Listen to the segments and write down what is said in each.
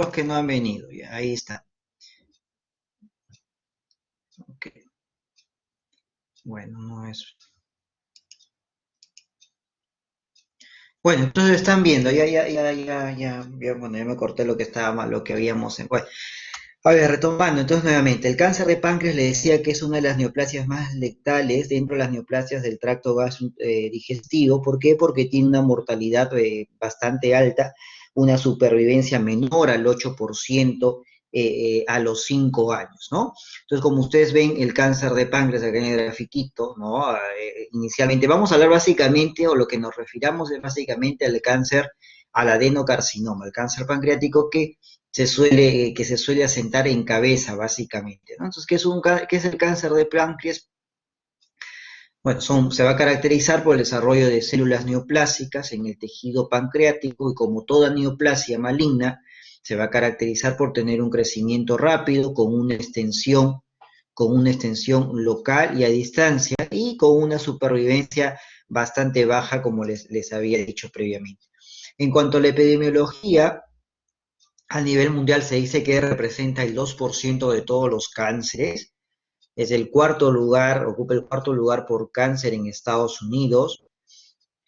los que no han venido, ya, ahí está. Ok. Bueno, no es. Bueno, entonces están viendo, bueno, ya me corté lo que estaba mal, lo que habíamos en. Bueno, a ver, retomando, entonces nuevamente, el cáncer de páncreas le decía que es una de las neoplasias más letales dentro de las neoplasias del tracto digestivo. ¿Por qué? Porque tiene una mortalidad bastante alta, una supervivencia menor al 8% a los 5 años, ¿no? Entonces, como ustedes ven, el cáncer de páncreas, acá en el grafiquito, ¿no? Inicialmente, vamos a hablar básicamente, o lo que nos refiramos es básicamente al cáncer, al adenocarcinoma, el cáncer pancreático que se suele asentar en cabeza, básicamente, ¿no? Entonces, ¿qué es el cáncer de páncreas? Bueno, se va a caracterizar por el desarrollo de células neoplásicas en el tejido pancreático y como toda neoplasia maligna, se va a caracterizar por tener un crecimiento rápido con una extensión local y a distancia y con una supervivencia bastante baja, como les había dicho previamente. En cuanto a la epidemiología, a nivel mundial se dice que representa el 2% de todos los cánceres. Es el cuarto lugar, ocupa el cuarto lugar por cáncer en Estados Unidos.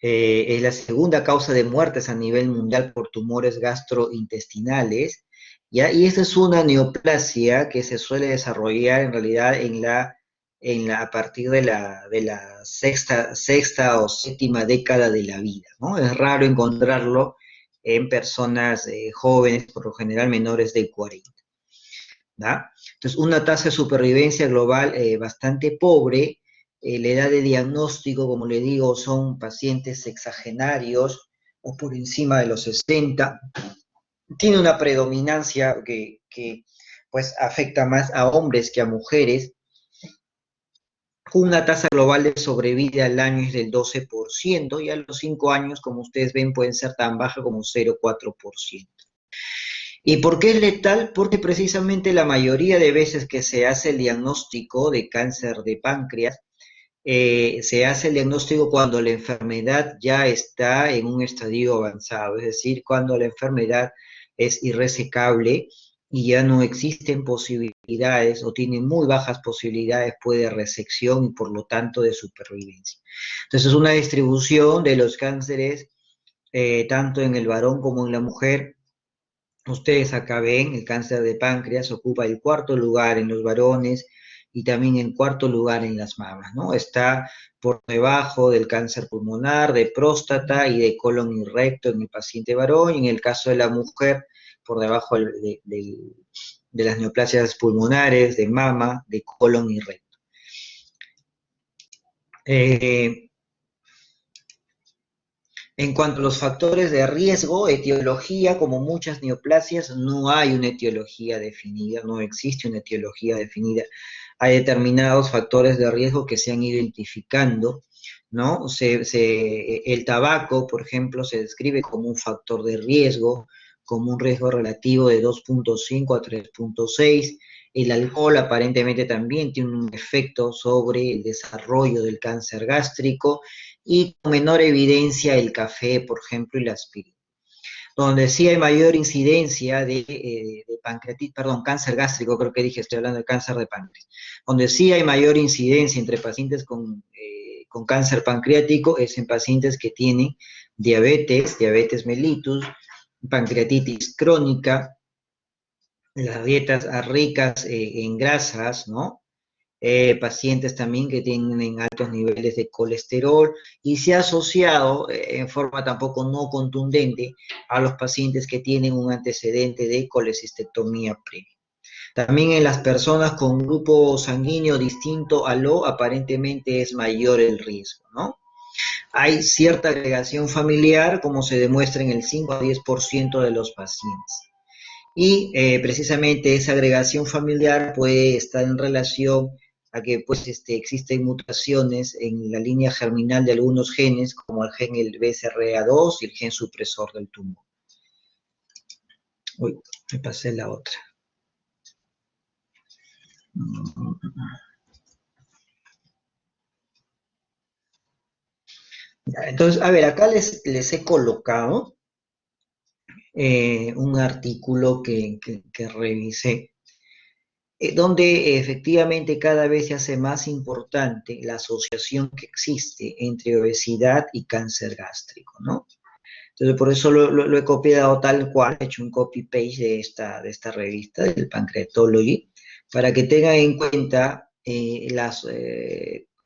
Es la segunda causa de muertes a nivel mundial por tumores gastrointestinales. ¿Ya? Y esta es una neoplasia que se suele desarrollar en realidad a partir de la sexta o séptima década de la vida, ¿no? Es raro encontrarlo en personas jóvenes, por lo general menores de 40. ¿Da? Entonces, una tasa de supervivencia global bastante pobre. La edad de diagnóstico, como le digo, son pacientes sexagenarios o por encima de los 60. Tiene una predominancia que pues afecta más a hombres que a mujeres. Una tasa global de sobrevida al año es del 12% y a los 5 años, como ustedes ven, pueden ser tan baja como 0,4%. ¿Y por qué es letal? Porque precisamente la mayoría de veces que se hace el diagnóstico de cáncer de páncreas, se hace el diagnóstico cuando la enfermedad ya está en un estadio avanzado, es decir, cuando la enfermedad es irresecable y ya no existen posibilidades o tiene muy bajas posibilidades pues, de resección y por lo tanto de supervivencia. Entonces es una distribución de los cánceres tanto en el varón como en la mujer. Ustedes acá ven, el cáncer de páncreas ocupa el cuarto lugar en los varones y también el cuarto lugar en las mamas, ¿no? Está por debajo del cáncer pulmonar, de próstata y de colon y recto en el paciente varón, y en el caso de la mujer, por debajo de las neoplasias pulmonares, de mama, de colon y recto. Eh, En cuanto a los factores de riesgo, etiología, como muchas neoplasias, no hay una etiología definida, no existe una etiología definida. Hay determinados factores de riesgo que se han ido identificando, ¿no? El tabaco, por ejemplo, se describe como un factor de riesgo, como un riesgo relativo de 2,5 a 3,6. El alcohol aparentemente también tiene un efecto sobre el desarrollo del cáncer gástrico y con menor evidencia el café, por ejemplo, y la aspirina. Donde sí hay mayor incidencia de pancreatitis, perdón, cáncer gástrico, creo que dije, estoy hablando de cáncer de páncreas. Donde sí hay mayor incidencia entre pacientes con cáncer pancreático es en pacientes que tienen diabetes mellitus, pancreatitis crónica, las dietas ricas en grasas, ¿no? Pacientes también que tienen altos niveles de colesterol y se ha asociado en forma tampoco no contundente a los pacientes que tienen un antecedente de colecistectomía previa. También en las personas con grupo sanguíneo distinto al O aparentemente es mayor el riesgo, ¿no? Hay cierta agregación familiar, como se demuestra en el 5 a 10% de los pacientes. Y precisamente esa agregación familiar puede estar en relación a que pues, existen mutaciones en la línea germinal de algunos genes, como el gen el BCRA2 y el gen supresor del tumor. Uy, me pasé la otra. Entonces, a ver, acá les he colocado un artículo que revisé, donde efectivamente cada vez se hace más importante la asociación que existe entre obesidad y cáncer gástrico, ¿no? Entonces, por eso lo he copiado tal cual, he hecho un copy-paste de esta revista, del Pancreatology, para que tengan en cuenta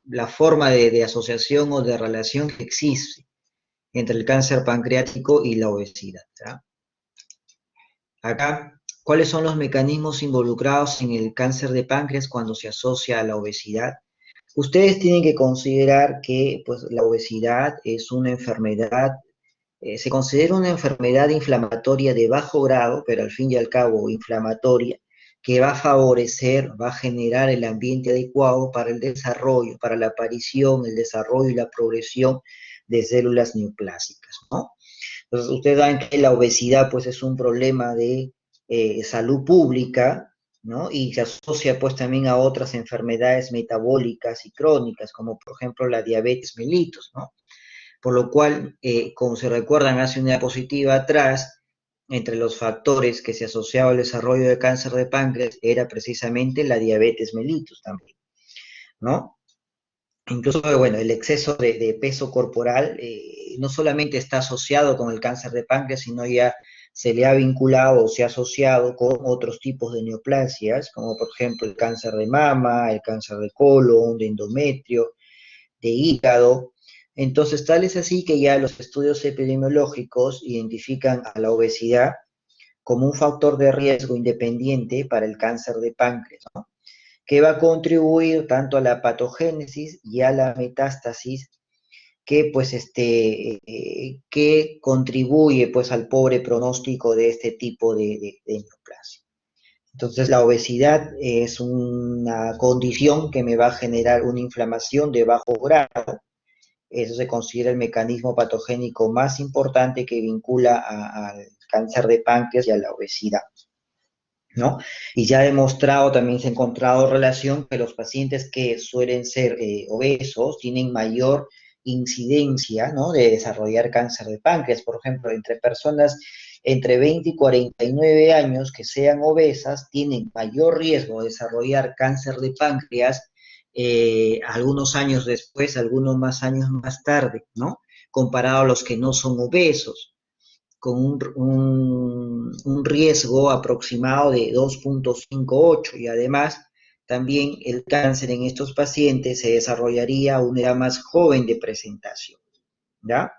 la forma de asociación o de relación que existe entre el cáncer pancreático y la obesidad, ¿ya? Acá, ¿cuáles son los mecanismos involucrados en el cáncer de páncreas cuando se asocia a la obesidad? Ustedes tienen que considerar que pues, la obesidad es una enfermedad, se considera una enfermedad inflamatoria de bajo grado, pero al fin y al cabo inflamatoria, que va a favorecer, va a generar el ambiente adecuado para el desarrollo, para la aparición, el desarrollo y la progresión de células neoplásicas, ¿no? Entonces, ustedes saben que la obesidad pues es un problema de salud pública, ¿no? Y se asocia pues también a otras enfermedades metabólicas y crónicas, como por ejemplo la diabetes mellitus, ¿no? Por lo cual, como se recuerdan hace una diapositiva atrás, entre los factores que se asociaba al desarrollo de cáncer de páncreas era precisamente la diabetes mellitus también, ¿no? Incluso, bueno, el exceso de peso corporal no solamente está asociado con el cáncer de páncreas, sino ya se le ha vinculado o se ha asociado con otros tipos de neoplasias, como por ejemplo el cáncer de mama, el cáncer de colon, de endometrio, de hígado. Entonces, tal es así que ya los estudios epidemiológicos identifican a la obesidad como un factor de riesgo independiente para el cáncer de páncreas, ¿no? Que va a contribuir tanto a la patogénesis y a la metástasis que pues que contribuye pues al pobre pronóstico de este tipo de neoplasia. Entonces la obesidad es una condición que me va a generar una inflamación de bajo grado. Eso se considera el mecanismo patogénico más importante que vincula al cáncer de páncreas y a la obesidad, ¿no? Y ya demostrado, también se ha encontrado relación que los pacientes que suelen ser obesos tienen mayor incidencia, ¿no? De desarrollar cáncer de páncreas. Por ejemplo, entre personas entre 20 y 49 años que sean obesas tienen mayor riesgo de desarrollar cáncer de páncreas algunos años después, algunos más años más tarde, ¿no? Comparado a los que no son obesos con un riesgo aproximado de 2,58 y además también el cáncer en estos pacientes se desarrollaría a una edad más joven de presentación, ¿ya?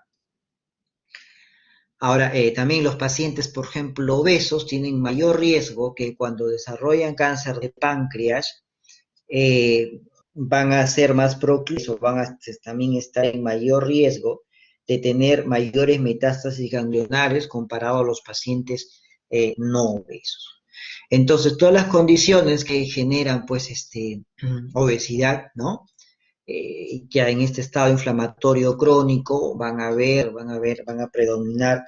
Ahora, también los pacientes, por ejemplo, obesos, tienen mayor riesgo que cuando desarrollan cáncer de páncreas, van a ser más proclives, van a también estar en mayor riesgo de tener mayores metástasis ganglionares comparado a los pacientes no obesos. Entonces, todas las condiciones que generan, pues, obesidad, ¿no? Ya en este estado inflamatorio crónico van a predominar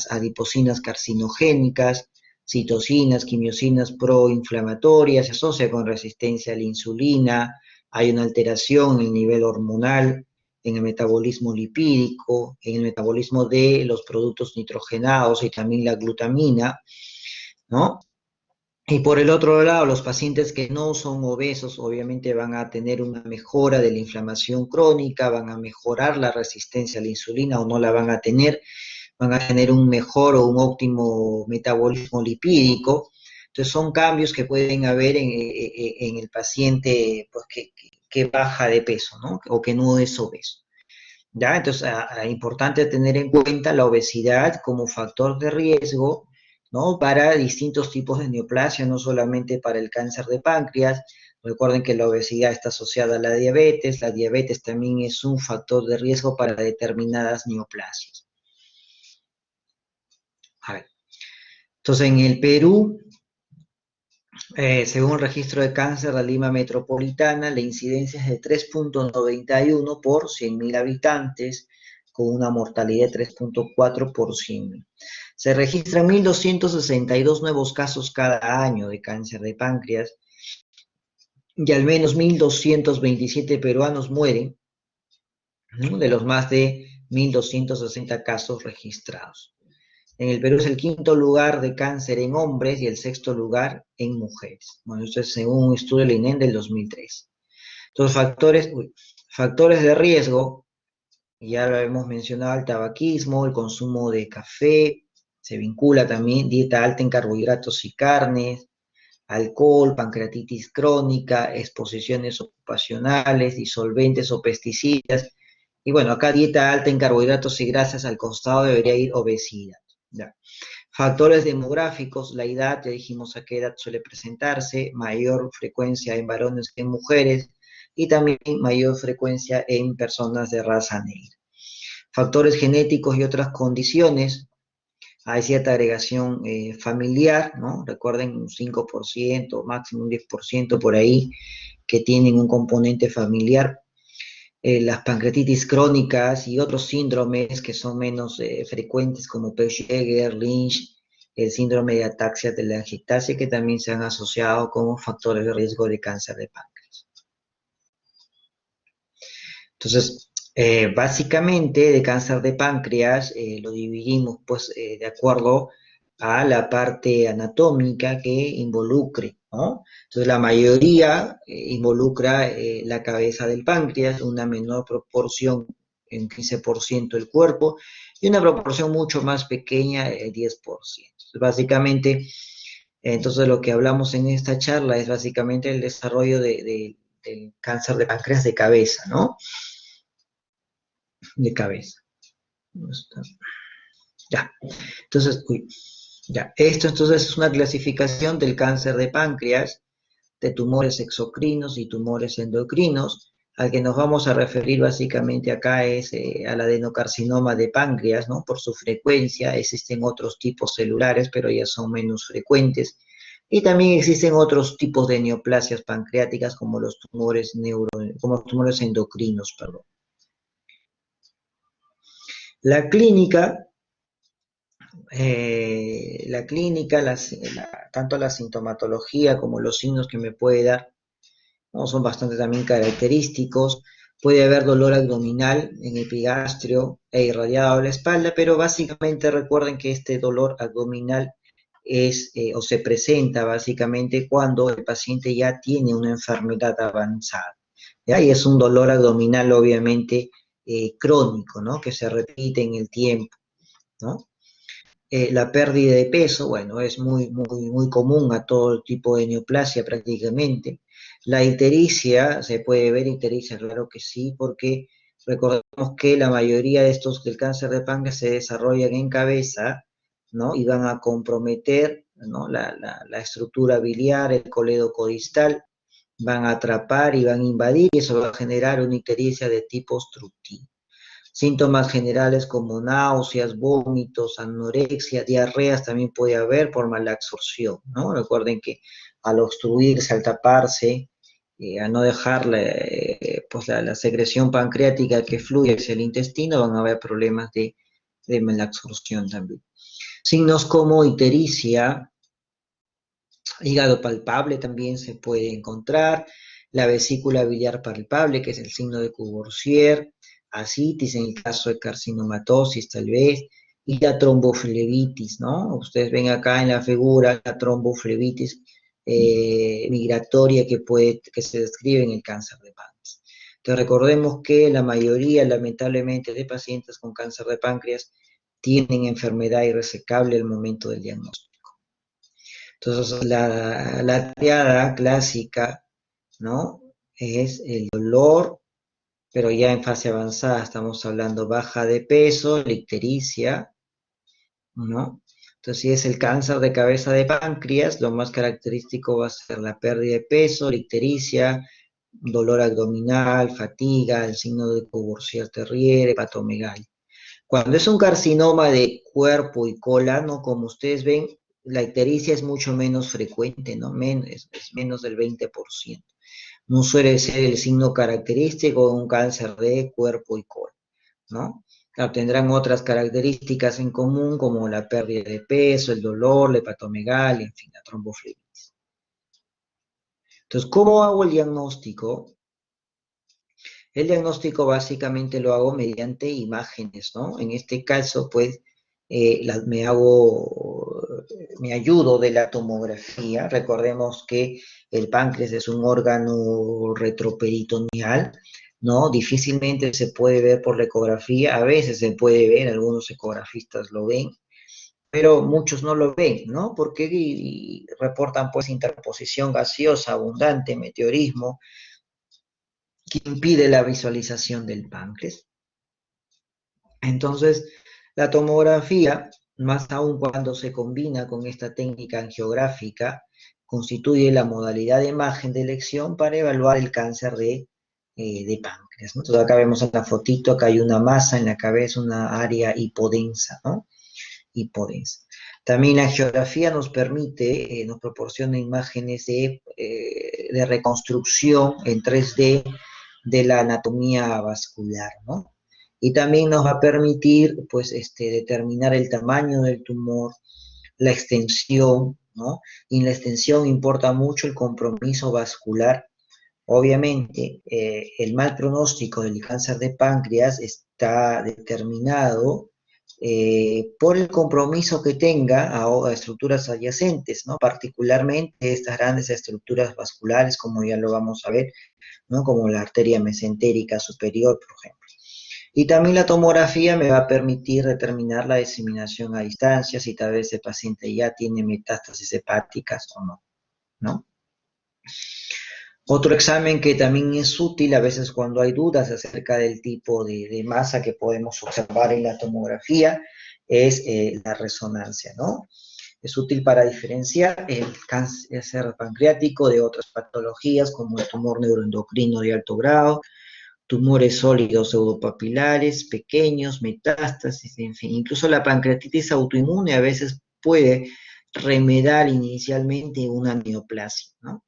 adipocinas carcinogénicas, citocinas, quimiosinas proinflamatorias, se asocia con resistencia a la insulina, hay una alteración en el nivel hormonal, en el metabolismo lipídico, en el metabolismo de los productos nitrogenados y también la glutamina, ¿no? Y por el otro lado, los pacientes que no son obesos obviamente van a tener una mejora de la inflamación crónica, van a mejorar la resistencia a la insulina o no la van a tener un mejor o un óptimo metabolismo lipídico. Entonces son cambios que pueden haber en el paciente pues, que baja de peso, ¿no? O que no es obeso. ¿Ya? Entonces, es importante tener en cuenta la obesidad como factor de riesgo, ¿no? Para distintos tipos de neoplasia, no solamente para el cáncer de páncreas. Recuerden que la obesidad está asociada a la diabetes también es un factor de riesgo para determinadas neoplasias. A ver. Entonces, en el Perú, según el registro de cáncer de Lima Metropolitana, la incidencia es de 3,91 por 100.000 habitantes, con una mortalidad de 3,4 por 100.000. Se registran 1.262 nuevos casos cada año de cáncer de páncreas y al menos 1.227 peruanos mueren, ¿no? De los más de 1.260 casos registrados. En el Perú es el quinto lugar de cáncer en hombres y el sexto lugar en mujeres. Bueno, esto es según un estudio del INEM del 2003. Entonces, factores de riesgo, ya lo hemos mencionado, el tabaquismo, el consumo de café, se vincula también dieta alta en carbohidratos y carnes, alcohol, pancreatitis crónica, exposiciones ocupacionales, disolventes o pesticidas. Y bueno, acá dieta alta en carbohidratos y grasas, al costado debería ir obesidad. ¿Ya? Factores demográficos, la edad, ya dijimos a qué edad suele presentarse, mayor frecuencia en varones que en mujeres y también mayor frecuencia en personas de raza negra. Factores genéticos y otras condiciones, hay cierta agregación familiar, ¿no? Recuerden un 5%, máximo un 10% por ahí, que tienen un componente familiar. Las pancreatitis crónicas y otros síndromes que son menos frecuentes como Peutz-Jeghers, Lynch, el síndrome de ataxia telangiectasia, que también se han asociado como factores de riesgo de cáncer de páncreas. Entonces, básicamente de cáncer de páncreas lo dividimos pues de acuerdo a la parte anatómica que involucre, ¿no? Entonces, la mayoría involucra la cabeza del páncreas, una menor proporción, en 15% el cuerpo, y una proporción mucho más pequeña, el 10%. Entonces, básicamente, entonces lo que hablamos en esta charla es básicamente el desarrollo del cáncer de páncreas de cabeza, ¿no? De cabeza. Ya, entonces, uy, ya, esto entonces es una clasificación del cáncer de páncreas, de tumores exocrinos y tumores endocrinos. Al que nos vamos a referir básicamente acá es al adenocarcinoma de páncreas, ¿no? Por su frecuencia, existen otros tipos celulares, pero ya son menos frecuentes. Y también existen otros tipos de neoplasias pancreáticas como los tumores como los tumores endocrinos, perdón. La clínica tanto la sintomatología como los signos que me puede dar, ¿no? Son bastante también característicos. Puede haber dolor abdominal en epigastrio e irradiado a la espalda, pero básicamente recuerden que este dolor abdominal es o se presenta básicamente cuando el paciente ya tiene una enfermedad avanzada. ¿Ya? Y es un dolor abdominal obviamente crónico, ¿no? Que se repite en el tiempo, ¿no? La pérdida de peso, bueno, es muy común a todo tipo de neoplasia prácticamente. La ictericia, ¿se puede ver ictericia? Claro que sí, porque recordemos que la mayoría de estos del cáncer de páncreas se desarrollan en cabeza, ¿no? Y van a comprometer, ¿no? La estructura biliar, el coledo codistal, van a atrapar y van a invadir, y eso va a generar una ictericia de tipo obstructivo. Síntomas generales como náuseas, vómitos, anorexia, diarreas también puede haber por mala absorción, ¿no? Recuerden que al obstruirse, al taparse, a no dejar pues la secreción pancreática que fluye hacia el intestino, van a haber problemas de mala absorción también. Signos como ictericia, hígado palpable también se puede encontrar, la vesícula biliar palpable, que es el signo de Courvoisier, ascitis en el caso de carcinomatosis tal vez, y la tromboflebitis, ¿no? Ustedes ven acá en la figura la tromboflebitis migratoria que se describe en el cáncer de páncreas. Entonces recordemos que la mayoría, lamentablemente, de pacientes con cáncer de páncreas tienen enfermedad irresecable al momento del diagnóstico. Entonces, la triada clásica, ¿no? Es el dolor, pero ya en fase avanzada estamos hablando baja de peso, la ictericia, ¿no? Entonces, si es el cáncer de cabeza de páncreas, lo más característico va a ser la pérdida de peso, la ictericia, dolor abdominal, fatiga, el signo de Courvoisier-Terrier, hepatomegalia. Cuando es un carcinoma de cuerpo y cola, ¿no? Como ustedes ven, la ictericia es mucho menos frecuente, ¿no? Es menos del 20%. No suele ser el signo característico de un cáncer de cuerpo y cola, ¿no? Claro, tendrán otras características en común, como la pérdida de peso, el dolor, la hepatomegalia, en fin, la tromboflebitis. Entonces, ¿cómo hago el diagnóstico? El diagnóstico básicamente lo hago mediante imágenes, ¿no? En este caso, pues, me ayudo de la tomografía. Recordemos que el páncreas es un órgano retroperitoneal, ¿no? Difícilmente se puede ver por la ecografía, a veces se puede ver, algunos ecografistas lo ven, pero muchos no lo ven, ¿no? Porque reportan pues interposición gaseosa abundante, meteorismo, que impide la visualización del páncreas. Entonces, la tomografía, más aún cuando se combina con esta técnica angiográfica, constituye la modalidad de imagen de elección para evaluar el cáncer de páncreas, ¿no? Entonces, acá vemos en la fotito, acá hay una masa en la cabeza, una área hipodensa, ¿no? Hipodensa. También la geografía nos permite, nos proporciona imágenes de reconstrucción en 3D de la anatomía vascular, ¿no? Y también nos va a permitir, pues, determinar el tamaño del tumor, la extensión, ¿no? Y en la extensión importa mucho el compromiso vascular. Obviamente, el mal pronóstico del cáncer de páncreas está determinado por el compromiso que tenga a estructuras adyacentes, ¿no? Particularmente estas grandes estructuras vasculares, como ya lo vamos a ver, ¿no? Como la arteria mesentérica superior, por ejemplo. Y también la tomografía me va a permitir determinar la diseminación a distancia, si tal vez el paciente ya tiene metástasis hepáticas o no, ¿no? Otro examen que también es útil a veces cuando hay dudas acerca del tipo de masa que podemos observar en la tomografía es la resonancia, ¿no? Es útil para diferenciar el cáncer pancreático de otras patologías como el tumor neuroendocrino de alto grado, tumores sólidos pseudopapilares, pequeños, metástasis, en fin, incluso la pancreatitis autoinmune a veces puede remediar inicialmente una neoplasia, ¿no?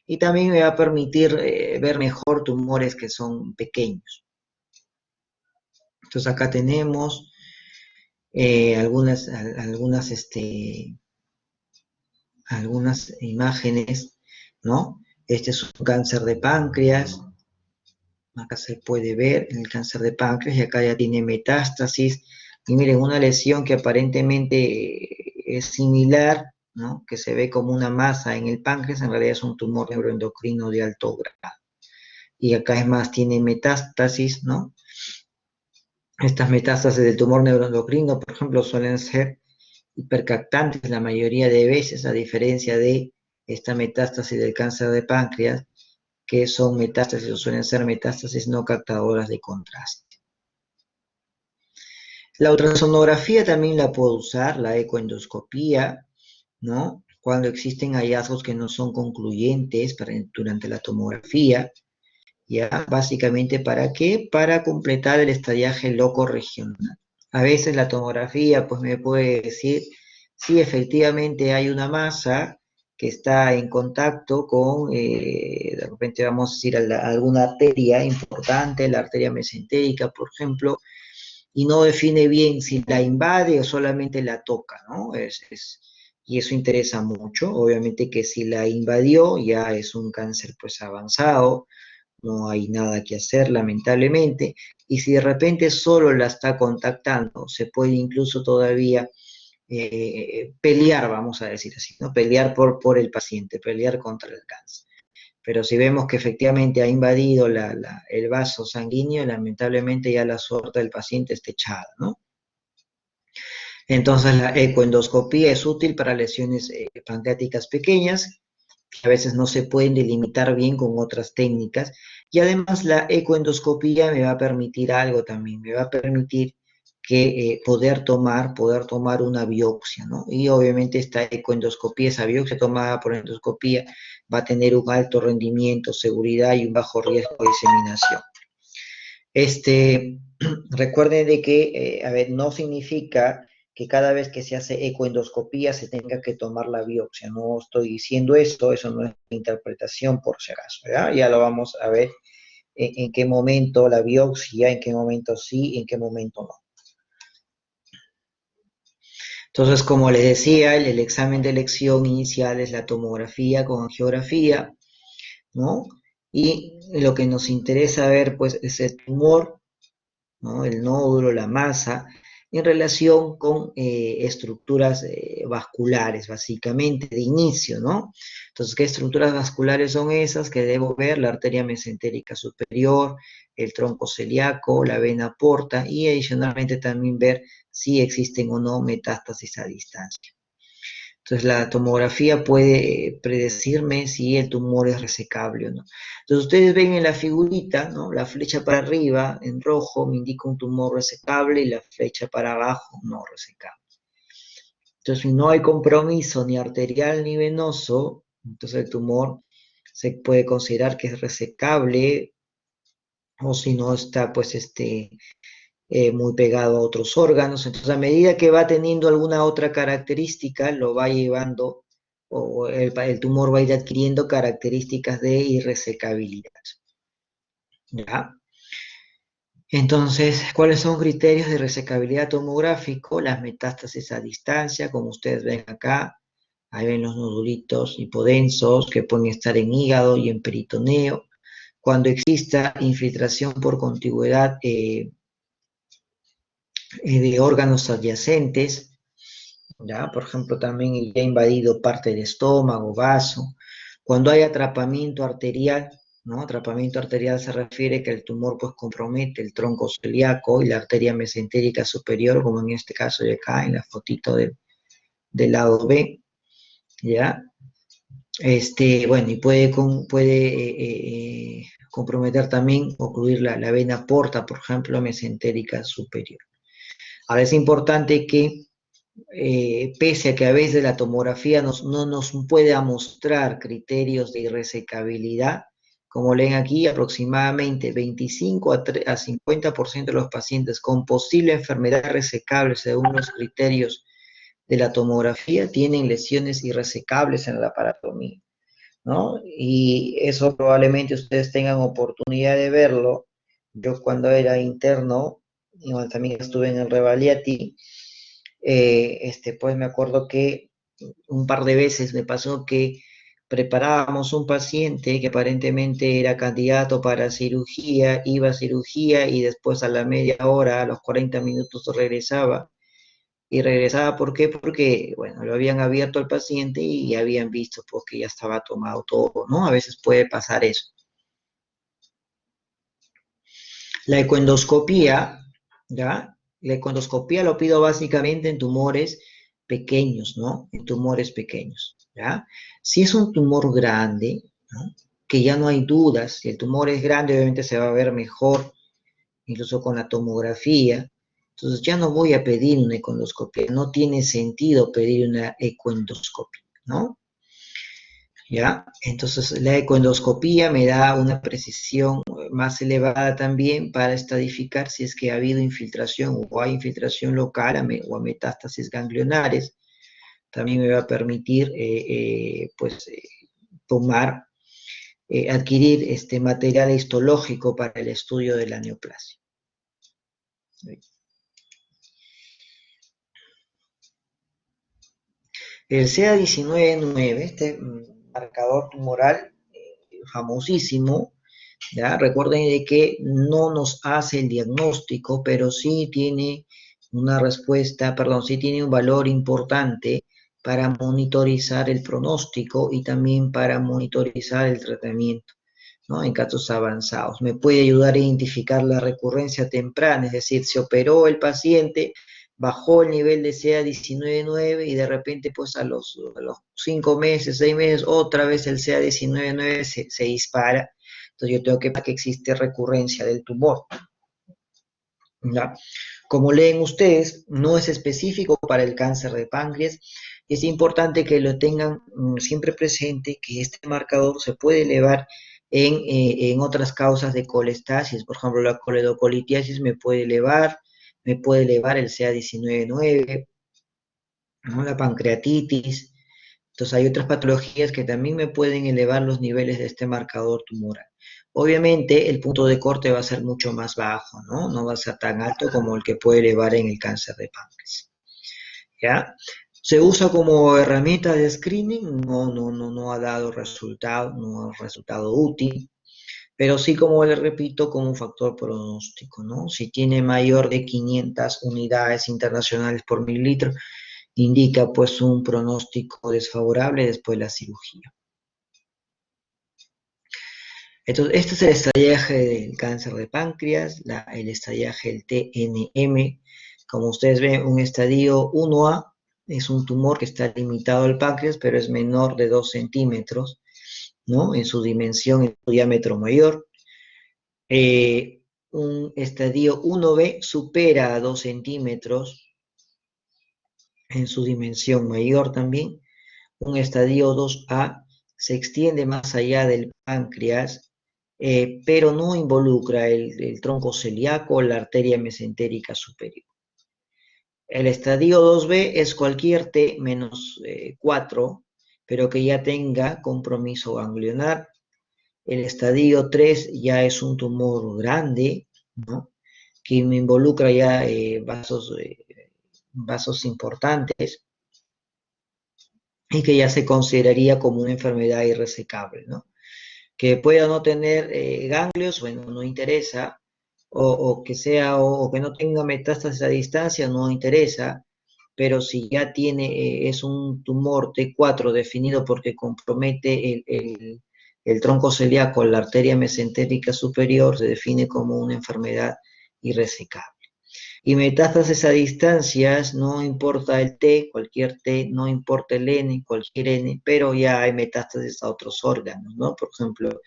Y también me va a permitir ver mejor tumores que son pequeños. Entonces acá tenemos algunas imágenes, ¿no? Este es un cáncer de páncreas, acá se puede ver el cáncer de páncreas y acá ya tiene metástasis. Y miren, una lesión que aparentemente es similar, ¿no? Que se ve como una masa en el páncreas, en realidad es un tumor neuroendocrino de alto grado. Y acá es más, tiene metástasis, ¿no? Estas metástasis del tumor neuroendocrino, por ejemplo, suelen ser hipercaptantes la mayoría de veces, a diferencia de esta metástasis del cáncer de páncreas, que son metástasis o suelen ser metástasis no captadoras de contraste. La ultrasonografía también la puedo usar, la ecoendoscopía, ¿no? Cuando existen hallazgos que no son concluyentes durante la tomografía, ¿ya? Básicamente, ¿para qué? Para completar el estadiaje loco regional. A veces la tomografía, pues me puede decir si efectivamente hay una masa que está en contacto con, de repente vamos a decir, alguna arteria importante, la arteria mesentérica, por ejemplo, y no define bien si la invade o solamente la toca, ¿no? Y eso interesa mucho. Obviamente que si la invadió ya es un cáncer pues avanzado, no hay nada que hacer lamentablemente, y si de repente solo la está contactando, se puede incluso todavía pelear, vamos a decir así, ¿no? Pelear por el paciente, pelear contra el cáncer. Pero si vemos que efectivamente ha invadido el vaso sanguíneo, lamentablemente ya la suerte del paciente está echada, ¿no? Entonces la ecoendoscopía es útil para lesiones pancreáticas pequeñas, que a veces no se pueden delimitar bien con otras técnicas, y además la ecoendoscopía me va a permitir algo también, me va a permitir que poder tomar una biopsia, ¿no? Y obviamente esta ecoendoscopía, esa biopsia tomada por endoscopía, va a tener un alto rendimiento, seguridad y un bajo riesgo de diseminación. Recuerden de que, a ver, no significa que cada vez que se hace ecoendoscopía se tenga que tomar la biopsia. No estoy diciendo esto, eso no es interpretación por si acaso, ¿verdad? Ya lo vamos a ver en qué momento la biopsia, en qué momento sí, en qué momento no. Entonces, como les decía, el examen de elección inicial es la tomografía con angiografía, ¿no? Y lo que nos interesa ver, pues, es el tumor, ¿no? El nódulo, la masa, en relación con estructuras vasculares, básicamente, de inicio, ¿no? Entonces, ¿qué estructuras vasculares son esas? Que debo ver: la arteria mesentérica superior, el tronco celíaco, la vena porta, y adicionalmente también ver si existen o no metástasis a distancia. Entonces la tomografía puede predecirme si el tumor es resecable o no. Entonces ustedes ven en la figurita, ¿no? La flecha para arriba en rojo me indica un tumor resecable y la flecha para abajo no resecable. Entonces si no hay compromiso ni arterial ni venoso, entonces el tumor se puede considerar que es resecable, o si no está pues muy pegado a otros órganos. Entonces, a medida que va teniendo alguna otra característica, lo va llevando, o el tumor va a ir adquiriendo características de irresecabilidad. ¿Ya? Entonces, ¿cuáles son criterios de resecabilidad tomográfico? Las metástasis a distancia, como ustedes ven acá, ahí ven los nodulitos hipodensos que pueden estar en hígado y en peritoneo. Cuando exista infiltración por contigüedad de órganos adyacentes, ¿ya? Por ejemplo, también ya ha invadido parte del estómago, vaso. Cuando hay atrapamiento arterial, ¿no? Atrapamiento arterial se refiere que el tumor pues compromete el tronco celíaco y la arteria mesentérica superior, como en este caso de acá, en la fotito del lado B, ¿ya? Bueno, y puede comprometer también, ocluir la vena porta, por ejemplo, mesentérica superior. Ahora es importante que pese a que a veces la tomografía no nos pueda mostrar criterios de irresecabilidad, como leen aquí, aproximadamente 25 a 50% de los pacientes con posible enfermedad resecable según los criterios de la tomografía tienen lesiones irresecables en la aparatomía, ¿no? Y eso probablemente ustedes tengan oportunidad de verlo. Yo cuando era interno, y bueno, también estuve en el Revaliati, pues me acuerdo que un par de veces me pasó que preparábamos un paciente que aparentemente era candidato para cirugía, iba a cirugía y después a la media hora, a los 40 minutos regresaba. Y regresaba, ¿por qué? Porque, bueno, lo habían abierto al paciente y habían visto pues que ya estaba tomado todo, ¿no? A veces puede pasar eso. La ecoendoscopía, ¿ya? La ecoendoscopía lo pido básicamente en tumores pequeños, ¿no? En tumores pequeños, ¿ya? Si es un tumor grande, ¿no? Que ya no hay dudas, si el tumor es grande, obviamente se va a ver mejor, incluso con la tomografía. Entonces ya no voy a pedir una ecoendoscopía, no tiene sentido pedir una ecoendoscopia, ¿no? ¿Ya? Entonces la ecoendoscopía me da una precisión más elevada también para estadificar si es que ha habido infiltración o hay infiltración local o a metástasis ganglionares. También me va a permitir tomar, adquirir este material histológico para el estudio de la neoplasia. El CA19-9, este marcador tumoral famosísimo, ¿ya? Recuerden de que no nos hace el diagnóstico, pero sí tiene una respuesta, perdón, sí tiene un valor importante para monitorizar el pronóstico y también para monitorizar el tratamiento, ¿no? En casos avanzados. Me puede ayudar a identificar la recurrencia temprana, es decir, se operó el paciente, bajó el nivel de CA19-9 y de repente pues a los 5 meses, 6 meses, otra vez el CA19-9 se dispara. Entonces yo tengo que ver que existe recurrencia del tumor, ¿ya? Como leen ustedes, no es específico para el cáncer de páncreas. Es importante que lo tengan siempre presente, que este marcador se puede elevar en otras causas de colestasis. Por ejemplo, la coledocolitiasis me puede elevar el CA19-9, ¿no? La pancreatitis. Entonces hay otras patologías que también me pueden elevar los niveles de este marcador tumoral. Obviamente el punto de corte va a ser mucho más bajo, ¿no? No va a ser tan alto como el que puede elevar en el cáncer de páncreas, ¿ya? ¿Se usa como herramienta de screening? No ha dado resultado, no ha resultado útil. pero sí, como le repito, como un factor pronóstico, ¿no? Si tiene mayor de 500 unidades internacionales por mililitro, indica pues un pronóstico desfavorable después de la cirugía. Entonces, este es el estallaje del cáncer de páncreas, el estallaje del TNM. Como ustedes ven, un estadio 1A es un tumor que está limitado al páncreas, pero es menor de 2 centímetros, ¿no? En su dimensión, en su diámetro mayor. Un estadio 1B supera a 2 centímetros en su dimensión mayor también. Un estadio 2A se extiende más allá del páncreas, pero no involucra el tronco celíaco o la arteria mesentérica superior. El estadio 2B es cualquier T-4, pero que ya tenga compromiso ganglionar. El estadio 3 ya es un tumor grande, ¿no? Que involucra ya vasos importantes y que ya se consideraría como una enfermedad irresecable, ¿no? Que pueda no tener ganglios, bueno, no interesa, o que sea, o que no tenga metástasis a distancia, no interesa, pero si ya tiene, es un tumor T4 definido porque compromete el tronco celíaco, la arteria mesentérica superior, se define como una enfermedad irresecable. Y metástasis a distancias, no importa el T, cualquier T, no importa el N, cualquier N, pero ya hay metástasis a otros órganos, ¿no? Por ejemplo,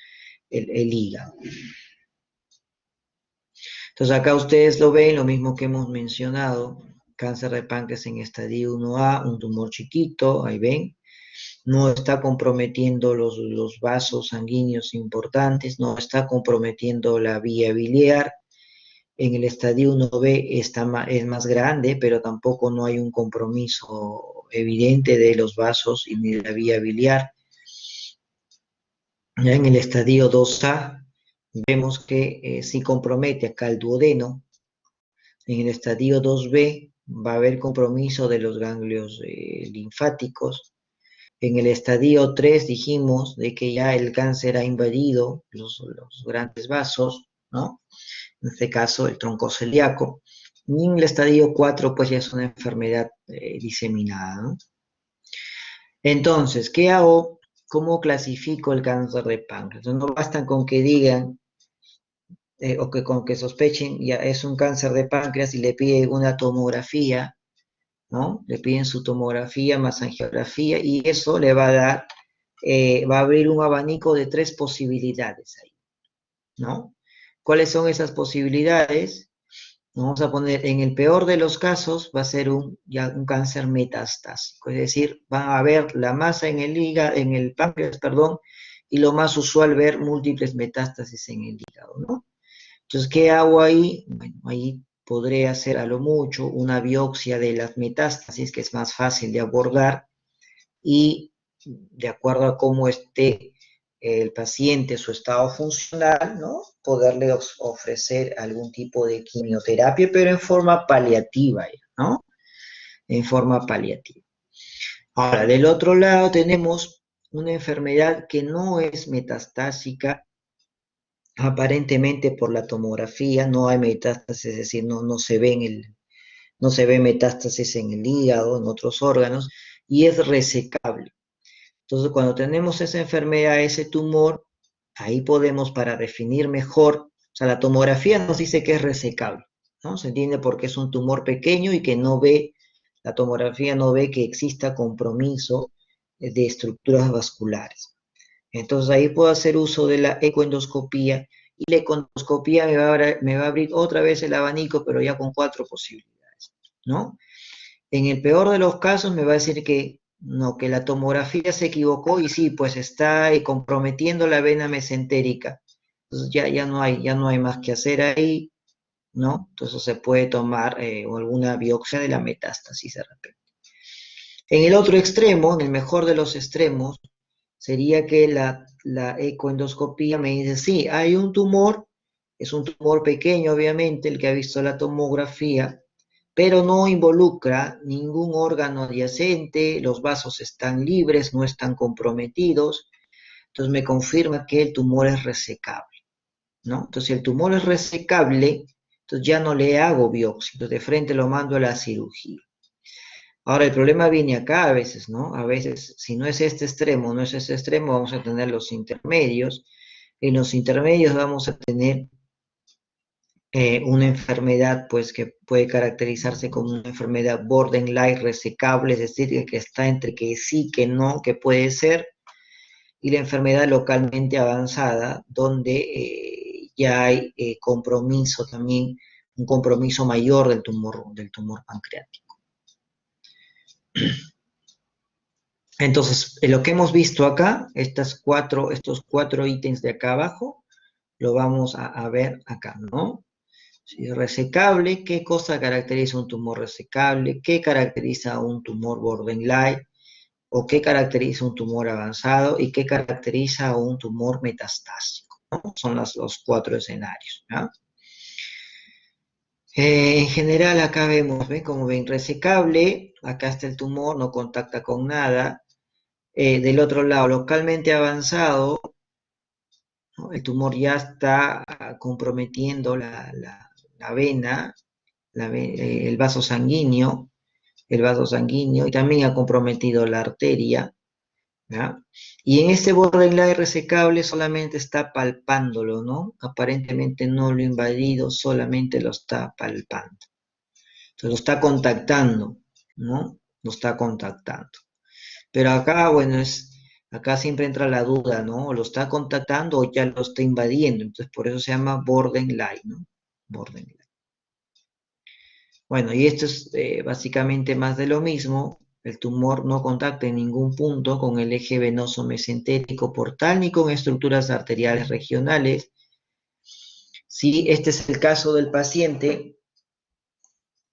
el hígado. Entonces acá ustedes lo ven, lo mismo que hemos mencionado, cáncer de páncreas en estadio 1A, un tumor chiquito, ahí ven, no está comprometiendo los vasos sanguíneos importantes, no está comprometiendo la vía biliar. En el estadio 1B es más grande, pero tampoco no hay un compromiso evidente de los vasos y ni de la vía biliar. Ya en el estadio 2A vemos que sí compromete acá el duodeno. En el estadio 2B va a haber compromiso de los ganglios linfáticos. En el estadio 3 dijimos de que ya el cáncer ha invadido los grandes vasos, ¿no? En este caso el tronco celíaco. Y en el estadio 4 pues ya es una enfermedad diseminada, ¿no? Entonces, ¿qué hago? ¿Cómo clasifico el cáncer de páncreas? No basta con que digan o que con que sospechen ya es un cáncer de páncreas y le piden una tomografía, ¿no? Le piden su tomografía más angiografía y eso le va a dar, va a abrir un abanico de 3 posibilidades ahí, ¿no? ¿Cuáles son esas posibilidades? Vamos a poner, en el peor de los casos, va a ser ya un cáncer metastásico, es decir, va a haber la masa en el hígado, en el páncreas, perdón, y lo más usual ver múltiples metástasis en el hígado, ¿no? Entonces, ¿qué hago ahí? Bueno, ahí podré hacer a lo mucho una biopsia de las metástasis, que es más fácil de abordar, y de acuerdo a cómo esté el paciente, su estado funcional, ¿no? Poderle ofrecer algún tipo de quimioterapia, pero en forma paliativa, ¿no? En forma paliativa. Ahora, del otro lado tenemos una enfermedad que no es metastásica, aparentemente por la tomografía, no hay metástasis, es decir, no se ve no se ve metástasis en el hígado, en otros órganos, y es resecable. Entonces, cuando tenemos esa enfermedad, ese tumor, ahí podemos, para definir mejor, o sea, la tomografía nos dice que es resecable, ¿no? Se entiende porque es un tumor pequeño y que no ve, la tomografía no ve que exista compromiso de estructuras vasculares. Entonces ahí puedo hacer uso de la ecoendoscopía y la ecoendoscopía me va a abrir otra vez el abanico, pero ya con 4 posibilidades, ¿no? En el peor de los casos me va a decir que no, que la tomografía se equivocó y sí, pues está comprometiendo la vena mesentérica. Entonces ya no hay más que hacer ahí, ¿no? Entonces se puede tomar alguna biopsia de la metástasis de repente. En el otro extremo, en el mejor de los extremos, sería que la ecoendoscopía me dice, sí, hay un tumor, es un tumor pequeño, obviamente, el que ha visto la tomografía, pero no involucra ningún órgano adyacente, los vasos están libres, no están comprometidos, entonces me confirma que el tumor es resecable. ¿no? Entonces, si el tumor es resecable, entonces ya no le hago biopsia, entonces de frente lo mando a la cirugía. Ahora, el problema viene acá a veces, ¿no? A veces, si no es este extremo, no es este extremo, vamos a tener los intermedios. En los intermedios vamos a tener una enfermedad, pues, que puede caracterizarse como una enfermedad borderline resecable, es decir, que está entre que sí, que no, que puede ser, y la enfermedad localmente avanzada, donde ya hay compromiso también, un compromiso mayor del tumor pancreático. Entonces, lo que hemos visto acá, estos cuatro ítems de acá abajo, lo vamos a ver acá, ¿no? Si es resecable, ¿qué cosa caracteriza un tumor resecable? ¿Qué caracteriza un tumor borderline? ¿O qué caracteriza un tumor avanzado? ¿Y qué caracteriza un tumor metastásico? ¿No? Son los cuatro escenarios, ¿no? En general acá vemos, ¿ven? Como ven, resecable, acá está el tumor, no contacta con nada. Del otro lado, localmente avanzado, ¿no? El tumor ya está comprometiendo la vena, el vaso sanguíneo, y también ha comprometido la arteria, ¿ya? Y en este borderline resecable solamente está palpándolo, ¿no? Aparentemente no lo ha invadido, solamente lo está palpando. Entonces lo está contactando, ¿no? Lo está contactando. Pero acá, bueno, acá siempre entra la duda, ¿no? O lo está contactando o ya lo está invadiendo. Entonces, por eso se llama borderline, ¿no? Borderline. Bueno, y esto es básicamente más de lo mismo. El tumor no contacta en ningún punto con el eje venoso mesentérico portal ni con estructuras arteriales regionales. Si este es el caso del paciente,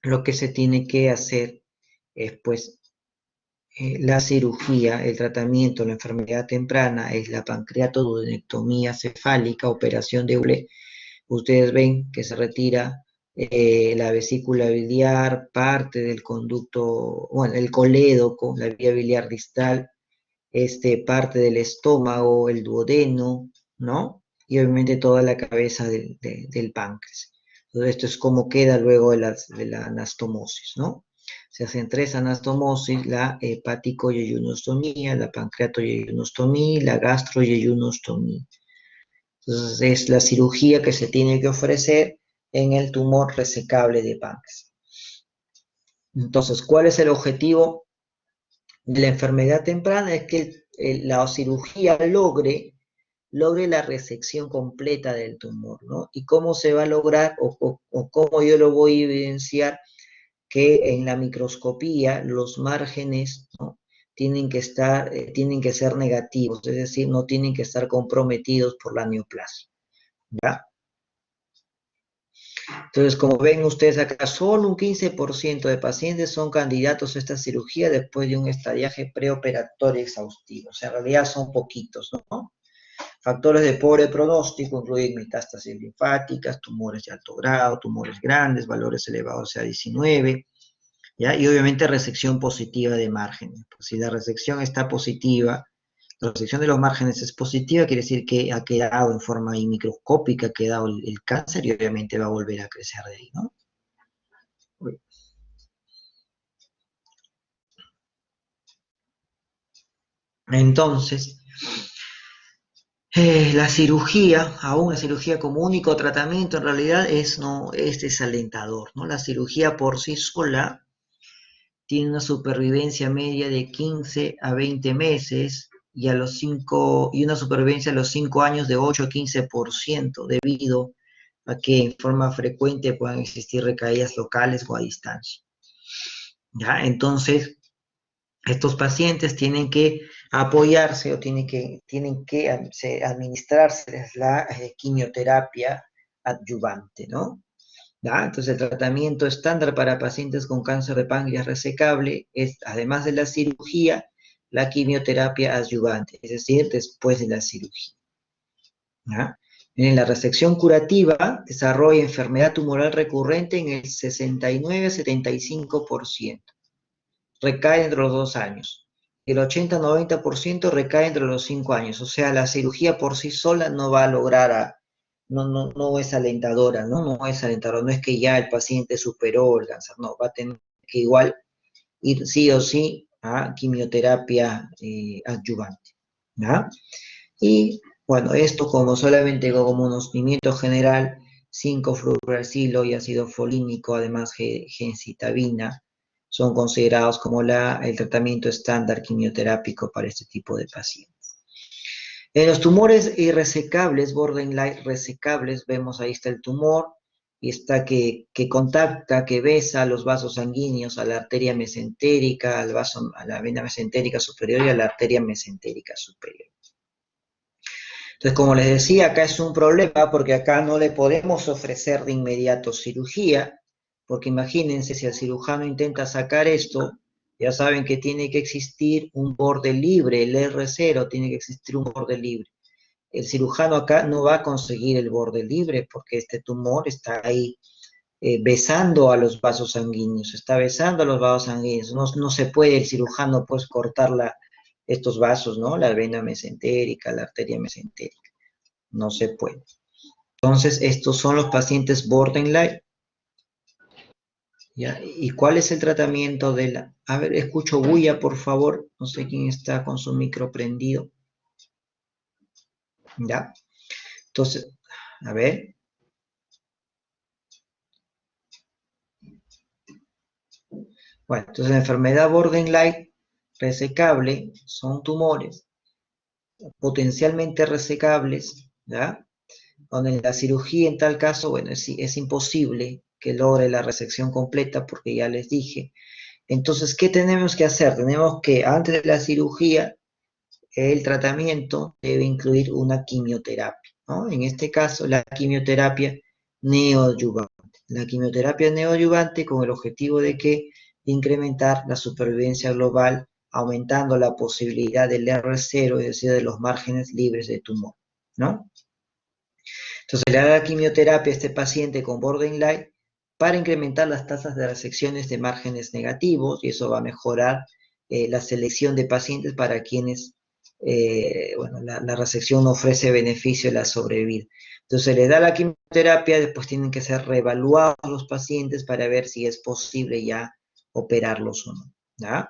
lo que se tiene que hacer es, pues, la cirugía, el tratamiento, la enfermedad temprana es la pancreatoduodenectomía cefálica, operación de Ule. Ustedes ven que se retira la vesícula biliar, parte del conducto, bueno, el colédoco, la vía biliar distal, parte del estómago, el duodeno, ¿no? Y obviamente toda la cabeza del páncreas. Todo esto es como queda luego de la anastomosis, ¿no? Se hacen tres anastomosis, la hepático-yeyunostomía, la pancreato-yeyunostomía y la gastro-yeyunostomía. Entonces es la cirugía que se tiene que ofrecer en el tumor resecable de páncreas. Entonces, ¿cuál es el objetivo de la enfermedad temprana? Es que la cirugía logre la resección completa del tumor, ¿no? ¿Y cómo se va a lograr o cómo yo lo voy a evidenciar? Que en la microscopía los márgenes, ¿no? Tienen que ser negativos, es decir, no tienen que estar comprometidos por la neoplasia, ¿ya? Entonces, como ven ustedes acá, solo un 15% de pacientes son candidatos a esta cirugía después de un estadiaje preoperatorio exhaustivo. O sea, en realidad son poquitos, ¿no? Factores de pobre pronóstico incluyen metástasis linfáticas, tumores de alto grado, tumores grandes, valores elevados a 19, ¿ya? Y obviamente resección positiva de márgenes. Pues si la resección está positiva, la resección de los márgenes es positiva, quiere decir que ha quedado en forma microscópica, ha quedado el cáncer y obviamente va a volver a crecer de ahí, ¿no? Entonces, la cirugía, aún la cirugía como único tratamiento, en realidad es, no, es desalentador, ¿no? La cirugía por sí sola tiene una supervivencia media de 15 a 20 meses y una supervivencia a los 5 años de 8 a 15% debido a que en forma frecuente puedan existir recaídas locales o a distancia. ¿Ya? Entonces, estos pacientes tienen que apoyarse o tienen que administrarse la quimioterapia adyuvante, ¿no? ¿Ya? Entonces, el tratamiento estándar para pacientes con cáncer de páncreas resecable es, además de la cirugía, la quimioterapia adyuvante, es decir, después de la cirugía. ¿Ya? En la resección curativa desarrolla enfermedad tumoral recurrente en el 69-75%. Recae entre los 2 años. El 80-90% recae entre los 5 años. O sea, la cirugía por sí sola no va a lograr no es alentadora, ¿no? No es alentadora, no es que ya el paciente superó el cáncer, no, va a tener que igual ir sí o sí a quimioterapia adyuvante, ¿ya? Y bueno, esto como solamente como conocimiento general, 5-fluorouracilo y ácido folínico, además gencitabina, son considerados como el tratamiento estándar quimioterápico para este tipo de pacientes. En los tumores irresecables, borderline resecables, vemos ahí está el tumor y está que contacta, que besa los vasos sanguíneos, a la arteria mesentérica, a la vena mesentérica superior y a la arteria mesentérica superior. Entonces, como les decía, acá es un problema porque acá no le podemos ofrecer de inmediato cirugía, porque imagínense si el cirujano intenta sacar esto, ya saben que tiene que existir un borde libre, el R0 tiene que existir un borde libre. El cirujano acá no va a conseguir el borde libre porque este tumor está ahí besando a los vasos sanguíneos, está besando a los vasos sanguíneos. No se puede el cirujano pues cortar estos vasos, ¿no? La vena mesentérica, la arteria mesentérica. No se puede. Entonces, estos son los pacientes borderline. ¿Ya? ¿Y cuál es el tratamiento de la... A ver, escucho bulla, por favor. No sé quién está con su micro prendido. ¿Ya? Entonces, a ver. Bueno, entonces la enfermedad borderline resecable son tumores potencialmente resecables, ¿ya? Donde la cirugía en tal caso, bueno, es imposible que logre la resección completa porque ya les dije. Entonces, ¿qué tenemos que hacer? Tenemos que, antes de la cirugía, el tratamiento debe incluir una quimioterapia, ¿no? En este caso, la quimioterapia neoadyuvante. La quimioterapia neoadyuvante con el objetivo de que incrementar la supervivencia global, aumentando la posibilidad del R0, es decir, de los márgenes libres de tumor, ¿no? Entonces le da la quimioterapia a este paciente con borderline para incrementar las tasas de resecciones de márgenes negativos y eso va a mejorar la selección de pacientes para quienes, bueno, la resección ofrece beneficio a la sobrevida. Entonces le da la quimioterapia, después tienen que ser reevaluados los pacientes para ver si es posible ya operarlos o no, ¿ya?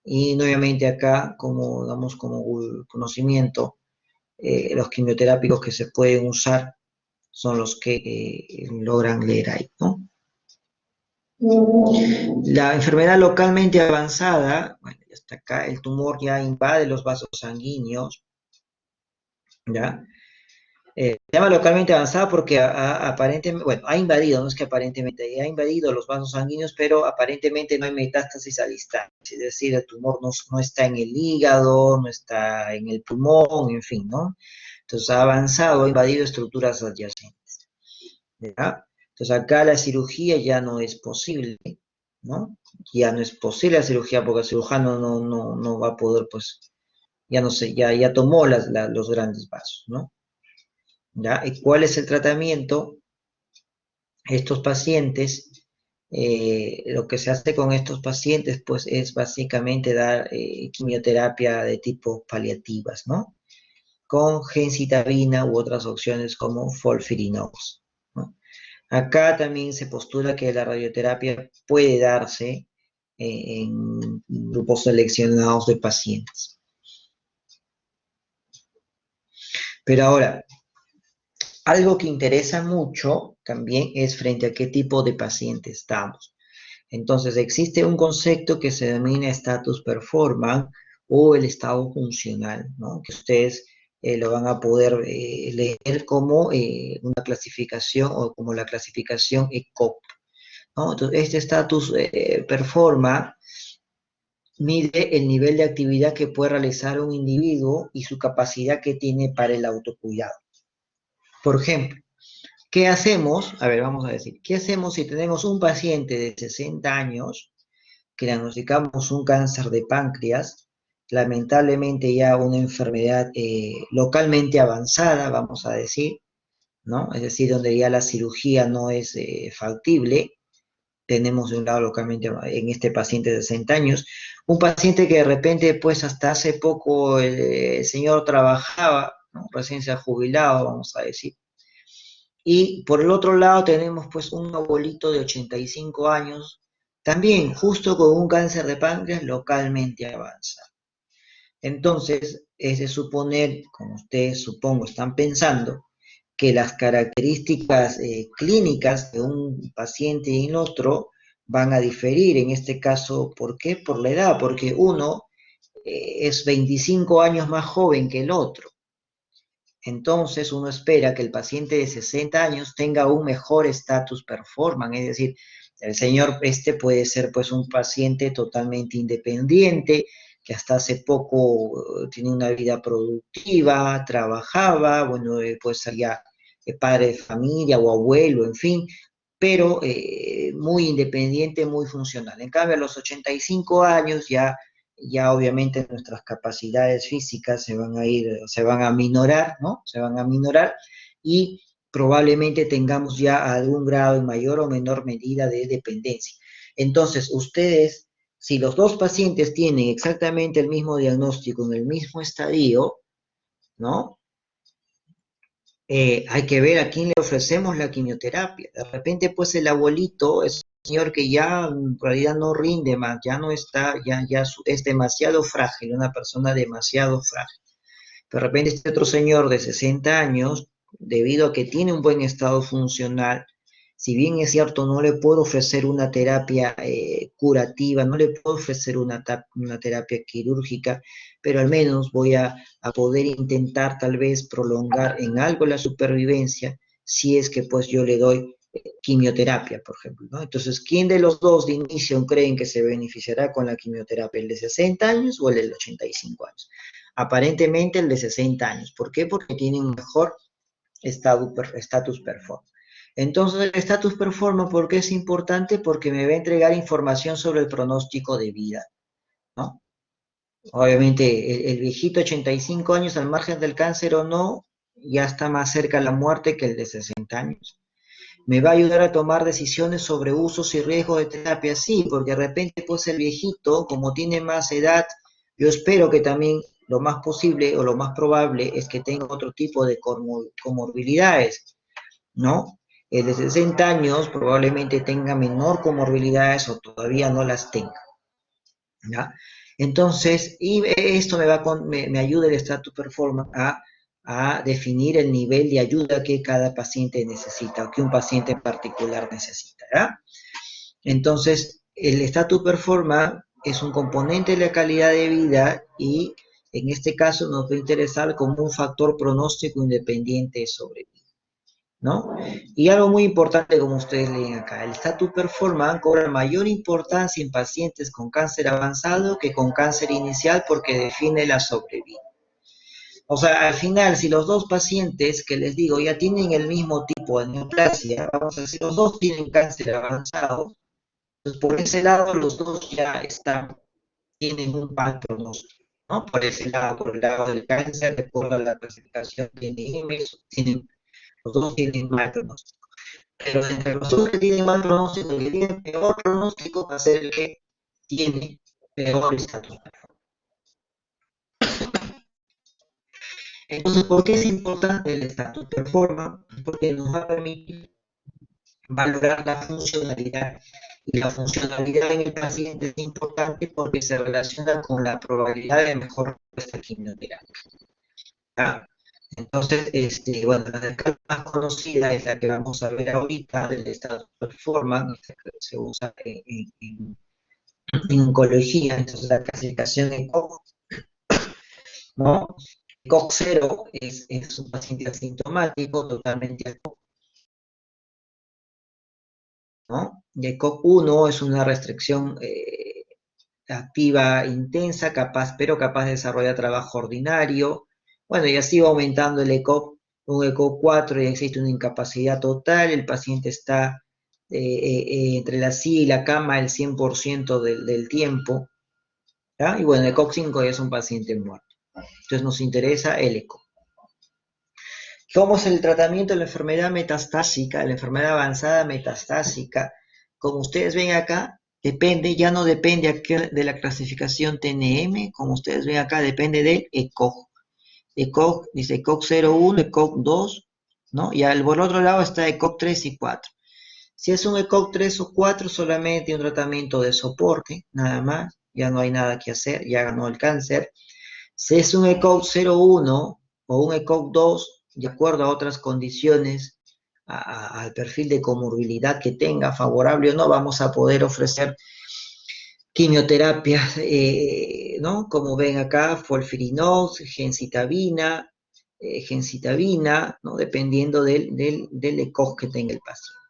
Y nuevamente acá, como damos como conocimiento, los quimioterápicos que se pueden usar son los que logran leer ahí, ¿no? La enfermedad localmente avanzada, bueno, hasta acá el tumor ya invade los vasos sanguíneos, ¿ya? Se llama localmente avanzada porque aparentemente, bueno, ha invadido, no es que aparentemente, ha invadido los vasos sanguíneos, pero aparentemente no hay metástasis a distancia, es decir, el tumor no está en el hígado, no está en el pulmón, en fin, ¿no? Entonces ha avanzado, ha invadido estructuras adyacentes, ¿ya? Entonces acá la cirugía ya no es posible, ¿no? Ya no es posible la cirugía porque el cirujano no va a poder, pues, ya no sé, ya tomó los grandes vasos, ¿no? ¿Ya? ¿Y cuál es el tratamiento? Estos pacientes, lo que se hace con estos pacientes, pues, es básicamente dar quimioterapia de tipo paliativas, ¿no? Con gencitabina u otras opciones como folfirinox, ¿no? Acá también se postula que la radioterapia puede darse en grupos seleccionados de pacientes. Pero ahora, algo que interesa mucho también es frente a qué tipo de paciente estamos. Entonces, existe un concepto que se denomina status performance o el estado funcional, ¿no? Que ustedes lo van a poder leer como una clasificación o como la clasificación ECOG, ¿no? Entonces, este status performa mide el nivel de actividad que puede realizar un individuo y su capacidad que tiene para el autocuidado. Por ejemplo, ¿qué hacemos? A ver, vamos a decir, ¿qué hacemos si tenemos un paciente de 60 años que diagnosticamos un cáncer de páncreas, lamentablemente ya una enfermedad localmente avanzada, vamos a decir, ¿no? Es decir, donde ya la cirugía no es factible? Tenemos de un lado localmente en este paciente de 60 años, un paciente que de repente, pues hasta hace poco el señor trabajaba, ¿no? Recién se ha jubilado, vamos a decir, Y por el otro lado tenemos pues un abuelito de 85 años, también justo con un cáncer de páncreas localmente avanzado. Entonces, es de suponer, como ustedes supongo están pensando, que las características clínicas de un paciente y el otro van a diferir. En este caso, ¿por qué? Por la edad, porque uno es 25 años más joven que el otro. Entonces uno espera que el paciente de 60 años tenga un mejor estatus performance, es decir, el señor este puede ser pues un paciente totalmente independiente, que hasta hace poco tiene una vida productiva, trabajaba, bueno, pues sería padre de familia o abuelo, en fin, pero muy independiente, muy funcional. En cambio, a los 85 años ya obviamente nuestras capacidades físicas se van a ir, se van a minorar, ¿no? Se van a minorar y probablemente tengamos ya algún grado en mayor o menor medida de dependencia. Entonces, ustedes, si los dos pacientes tienen exactamente el mismo diagnóstico en el mismo estadio, ¿no? Hay que ver a quién le ofrecemos la quimioterapia. De repente, pues el abuelito es un señor que ya en realidad no rinde más, ya no está, ya es demasiado frágil, una persona demasiado frágil. De repente este otro señor de 60 años, debido a que tiene un buen estado funcional, si bien es cierto, no le puedo ofrecer una terapia curativa, no le puedo ofrecer una terapia quirúrgica, pero al menos voy a poder intentar tal vez prolongar en algo la supervivencia si es que pues yo le doy quimioterapia, por ejemplo, ¿no? Entonces, ¿quién de los dos de inicio creen que se beneficiará con la quimioterapia? ¿El de 60 años o el de 85 años? Aparentemente el de 60 años. ¿Por qué? Porque tiene un mejor status performance. Entonces el status performance, ¿por qué es importante? Porque me va a entregar información sobre el pronóstico de vida, ¿no? Obviamente el viejito 85 años al margen del cáncer o no, ya está más cerca de la muerte que el de 60 años. ¿Me va a ayudar a tomar decisiones sobre usos y riesgos de terapia? Sí, porque de repente pues el viejito, como tiene más edad, yo espero que también lo más posible o lo más probable es que tenga otro tipo de comorbilidades, ¿no? El de 60 años probablemente tenga menor comorbilidades o todavía no las tenga, ¿ya? Entonces, y esto me ayuda el status performance a definir el nivel de ayuda que cada paciente necesita o que un paciente en particular necesita, ¿ya? Entonces, el status performance es un componente de la calidad de vida y en este caso nos va a interesar como un factor pronóstico independiente de sobrevida, ¿no? Y algo muy importante, como ustedes leen acá, el status performance cobra mayor importancia en pacientes con cáncer avanzado que con cáncer inicial porque define la sobrevida. O sea, al final, si los dos pacientes que les digo ya tienen el mismo tipo de neoplasia, vamos a decir, los dos tienen cáncer avanzado, pues por ese lado los dos ya tienen un mal pronóstico, ¿no? Por ese lado, por el lado del cáncer, de acuerdo a la clasificación de IMES, los dos tienen mal pronóstico. Pero entre los dos que tienen mal pronóstico, el que tiene peor pronóstico va a ser el que tiene peor estatus. Entonces, ¿por qué es importante el estatus performance? Porque nos va a permitir valorar la funcionalidad. Y la funcionalidad en el paciente es importante porque se relaciona con la probabilidad de mejor respuesta quimioterapia. ¿Ah? Entonces, bueno, la escala más conocida es la que vamos a ver ahorita, del estado performance, que se usa en oncología, entonces la clasificación en COG, ¿no? COG 0 es un paciente asintomático, totalmente, ¿no? Y el COG 1 es una restricción activa intensa, pero capaz de desarrollar trabajo ordinario. Bueno, y así va aumentando el ECOG, un ECOG 4 y existe una incapacidad total, el paciente está entre la silla y la cama el 100% del tiempo, ¿ya? Y bueno, el ECOG 5 es un paciente muerto. Entonces nos interesa el ECOG. ¿Cómo es el tratamiento de la enfermedad metastásica, la enfermedad avanzada metastásica? Como ustedes ven acá, ya no depende de la clasificación TNM, como ustedes ven acá, depende del ECOG. ECOG, dice ECOG 01, ECOG 2, ¿no? Y por otro lado está ECOG 3 y 4. Si es un ECOG 3 o 4, solamente un tratamiento de soporte, nada más, ya no hay nada que hacer, ya ganó el cáncer. Si es un ECOG 0,1 o un ECOG 2, de acuerdo a otras condiciones, al perfil de comorbilidad que tenga, favorable o no, vamos a poder ofrecer quimioterapia, ¿no? Como ven acá, folfirinox, gencitabina, ¿no? Dependiendo del ECOG que tenga el paciente.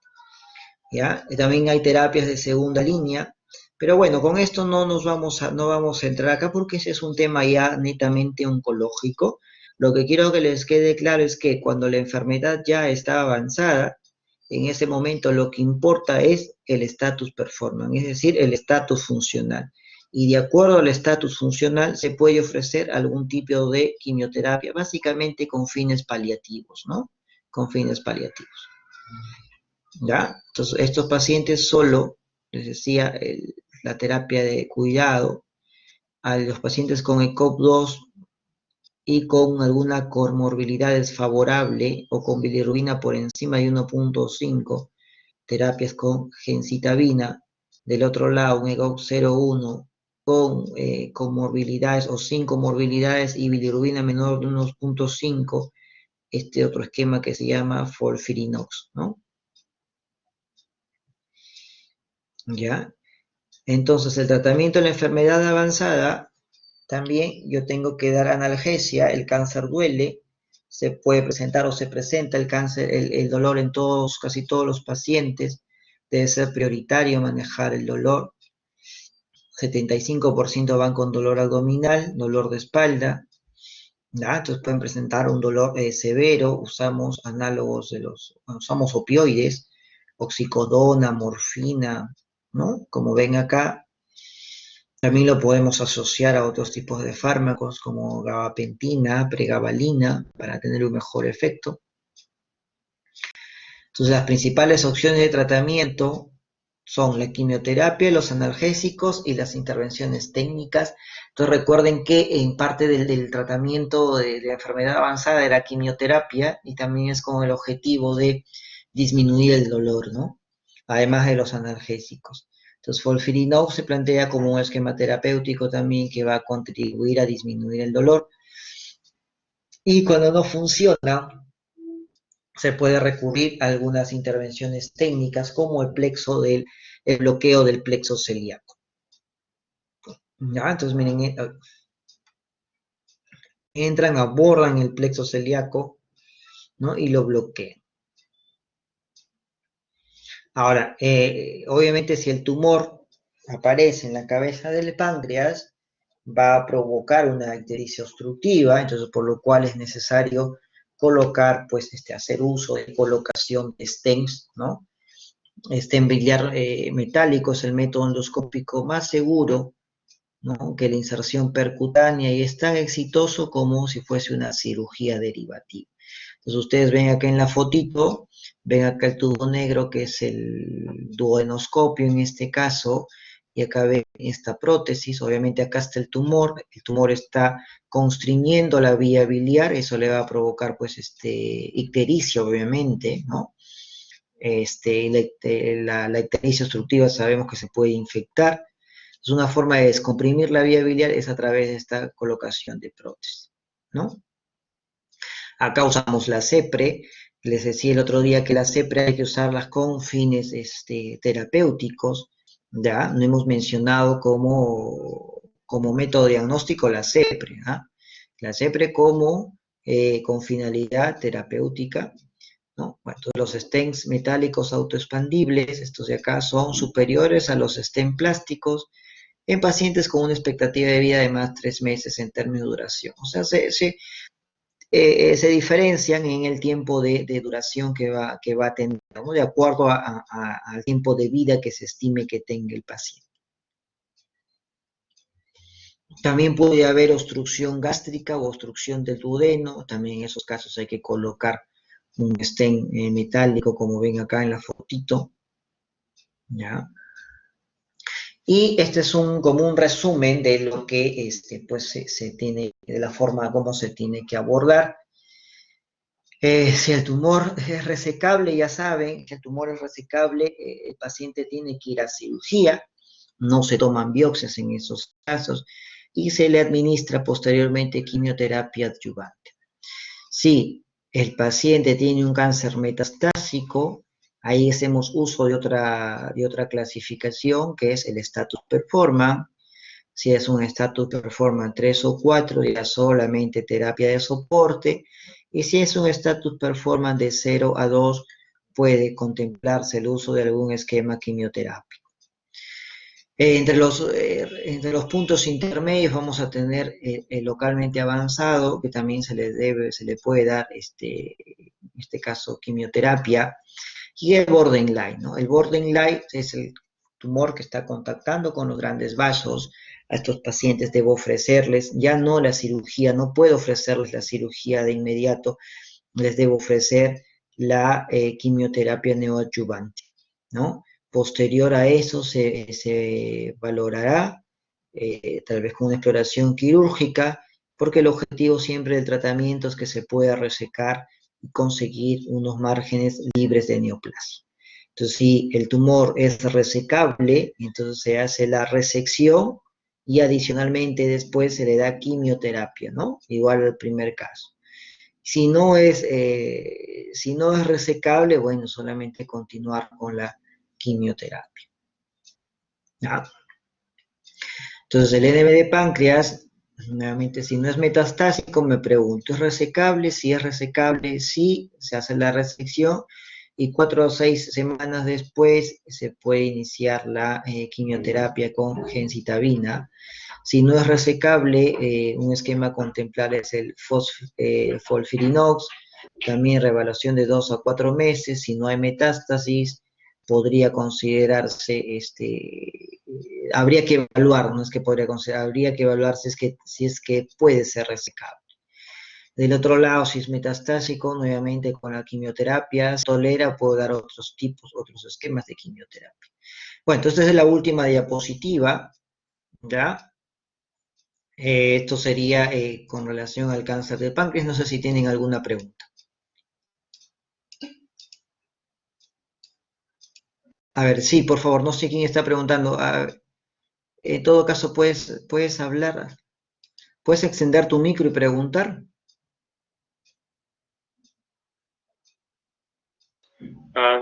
¿Ya? También hay terapias de segunda línea, pero bueno, con esto no vamos a entrar acá porque ese es un tema ya netamente oncológico. Lo que quiero que les quede claro es que cuando la enfermedad ya está avanzada, en ese momento lo que importa es el estatus performance, es decir, el estatus funcional. Y de acuerdo al estatus funcional se puede ofrecer algún tipo de quimioterapia, básicamente con fines paliativos, ¿no? Con fines paliativos. ¿Ya? Entonces, estos pacientes solo, les decía, la terapia de cuidado a los pacientes con ECOG-2 y con alguna comorbilidad desfavorable o con bilirrubina por encima de 1,5, terapias con gencitabina. Del otro lado, un ECOG 0,1 con comorbilidades o sin comorbilidades y bilirrubina menor de 1,5, este otro esquema que se llama folfirinox, ¿no? ¿Ya? Entonces, el tratamiento de la enfermedad avanzada, también yo tengo que dar analgesia, el cáncer duele, se puede presentar o se presenta el cáncer, el dolor en todos, casi todos los pacientes, debe ser prioritario manejar el dolor. 75% van con dolor abdominal, dolor de espalda, ¿ya? Entonces pueden presentar un dolor severo, usamos análogos usamos opioides, oxicodona, morfina, ¿no? Como ven acá, también lo podemos asociar a otros tipos de fármacos como gabapentina, pregabalina, para tener un mejor efecto. Entonces, las principales opciones de tratamiento son la quimioterapia, los analgésicos y las intervenciones técnicas. Entonces, recuerden que en parte del tratamiento de la enfermedad avanzada era quimioterapia y también es con el objetivo de disminuir el dolor, ¿no? Además de los analgésicos. Entonces, folfirinox se plantea como un esquema terapéutico también que va a contribuir a disminuir el dolor. Y cuando no funciona, se puede recurrir a algunas intervenciones técnicas como el bloqueo del plexo celíaco. ¿Ya? Entonces, miren, entran, abordan el plexo celíaco, ¿no? Y lo bloquean. Ahora, obviamente si el tumor aparece en la cabeza del páncreas, va a provocar una ictericia obstructiva, entonces por lo cual es necesario colocar, pues, hacer uso de colocación de stents, ¿no? Stent biliar metálico es el método endoscópico más seguro, ¿no? Que la inserción percutánea y es tan exitoso como si fuese una cirugía derivativa. Entonces ustedes ven acá en la fotito, ven acá el tubo negro que es el duodenoscopio en este caso, y acá ven esta prótesis, obviamente acá está el tumor está constriñendo la vía biliar, eso le va a provocar pues ictericia obviamente, ¿no? La ictericia obstructiva sabemos que se puede infectar. Es una forma de descomprimir la vía biliar es a través de esta colocación de prótesis, ¿no? Acá usamos la CEPRE, les decía el otro día que la CEPRE hay que usarlas con fines terapéuticos, ¿ya? No hemos mencionado como método diagnóstico la CEPRE, ¿ah? La CEPRE con finalidad terapéutica, ¿no? Bueno, los stents metálicos autoexpandibles, estos de acá, son superiores a los stents plásticos en pacientes con una expectativa de vida de más de 3 meses en términos de duración. O sea, se diferencian en el tiempo de duración que va a tener, ¿no? De acuerdo al tiempo de vida que se estime que tenga el paciente. También puede haber obstrucción gástrica o obstrucción del duodeno, también en esos casos hay que colocar un stent metálico, como ven acá en la fotito, ¿ya? Y este es como un resumen de lo que pues, se tiene, de la forma como se tiene que abordar. Si el tumor es resecable, ya saben que el tumor es resecable, el paciente tiene que ir a cirugía, no se toman biopsias en esos casos y se le administra posteriormente quimioterapia adyuvante. Si el paciente tiene un cáncer metastásico, ahí hacemos uso de otra clasificación que es el status performance. Si es un status performance 3 o 4, ya solamente terapia de soporte. Y si es un status performance de 0 a 2, puede contemplarse el uso de algún esquema quimioterápico. Entre los puntos intermedios vamos a tener el localmente avanzado, que también se le puede dar, en este caso, quimioterapia, y el borderline, ¿no? El borderline es el tumor que está contactando con los grandes vasos. A estos pacientes debo ofrecerles ya no la cirugía, no puedo ofrecerles la cirugía de inmediato, les debo ofrecer la quimioterapia neoadyuvante, ¿no? Posterior a eso se valorará, tal vez con una exploración quirúrgica, porque el objetivo siempre del tratamiento es que se pueda resecar y conseguir unos márgenes libres de neoplasia. Entonces, si el tumor es resecable, entonces se hace la resección y adicionalmente después se le da quimioterapia, ¿no? Igual al primer caso. Si no es resecable, bueno, solamente continuar con la quimioterapia. ¿Ya? Entonces, el NB de páncreas, nuevamente, si no es metastásico, me pregunto, ¿es resecable? Si es resecable, sí, se hace la resección y 4 o 6 semanas después se puede iniciar la quimioterapia con gencitabina. Si no es resecable, un esquema a contemplar es el FOLFIRINOX, también reevaluación de 2 a 4 meses. Si no hay metástasis, podría considerarse, habría que evaluar, no es que podría considerar, habría que evaluar si es que puede ser resecable. Del otro lado, si es metastásico, nuevamente con la quimioterapia, si tolera, puedo dar otros tipos, otros esquemas de quimioterapia. Bueno, entonces es la última diapositiva, ¿ya? Esto sería con relación al cáncer de páncreas. No sé si tienen alguna pregunta. A ver, sí, por favor, no sé quién está preguntando. En todo caso, puedes hablar, puedes extender tu micro y preguntar.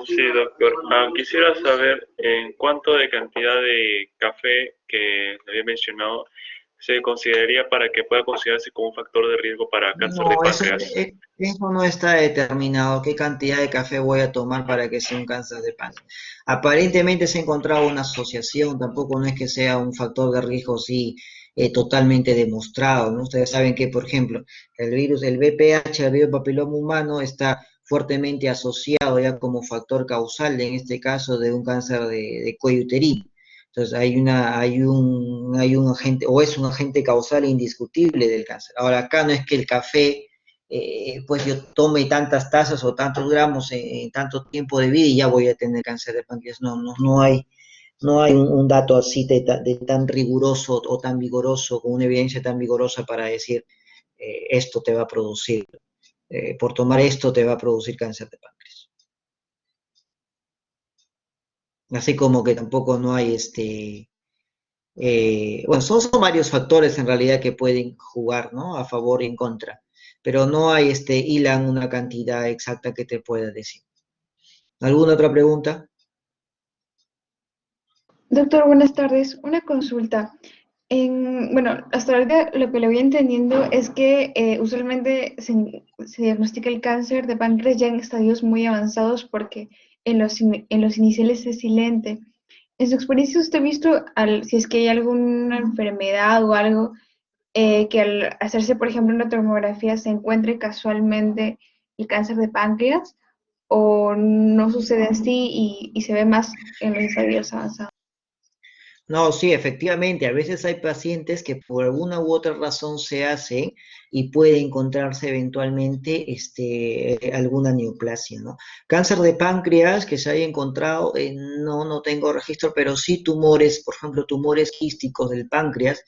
Sí, doctor. Quisiera saber en cuánto de cantidad de café que le había mencionado se consideraría para que pueda considerarse como un factor de riesgo para cáncer de No, eso, páncreas. eso no está determinado. ¿Qué cantidad de café voy a tomar para que sea un cáncer de páncreas? Aparentemente se ha encontrado una asociación, tampoco no es que sea un factor de riesgo, sí, totalmente demostrado, ¿no? Ustedes saben que, por ejemplo, el virus, el VPH, el virus papiloma humano, está fuertemente asociado ya como factor causal, en este caso, de un cáncer de cuello uterino. Entonces hay un agente, o es un agente causal indiscutible del cáncer. Ahora, acá no es que el café, pues yo tome tantas tazas o tantos gramos en tanto tiempo de vida y ya voy a tener cáncer de páncreas. No, no, no hay un dato así de tan riguroso o tan vigoroso, con una evidencia tan vigorosa para decir esto te va a producir, por tomar esto te va a producir cáncer de páncreas. Así como que tampoco no hay bueno, son varios factores en realidad que pueden jugar, ¿no? A favor y en contra, pero no hay, Ilan, una cantidad exacta que te pueda decir. ¿Alguna otra pregunta? Doctor, buenas tardes. Una consulta. Bueno, hasta ahorita lo que le voy entendiendo es que usualmente se diagnostica el cáncer de páncreas ya en estadios muy avanzados porque en los iniciales es silente. En su experiencia, ¿usted ha visto si es que hay alguna enfermedad o algo que al hacerse, por ejemplo, una tomografía se encuentre casualmente el cáncer de páncreas o no sucede así y se ve más en los estadios avanzados? No, sí, efectivamente, a veces hay pacientes que por alguna u otra razón se hacen y puede encontrarse eventualmente alguna neoplasia, ¿no? Cáncer de páncreas que se haya encontrado, no tengo registro, pero sí tumores, por ejemplo, tumores quísticos del páncreas,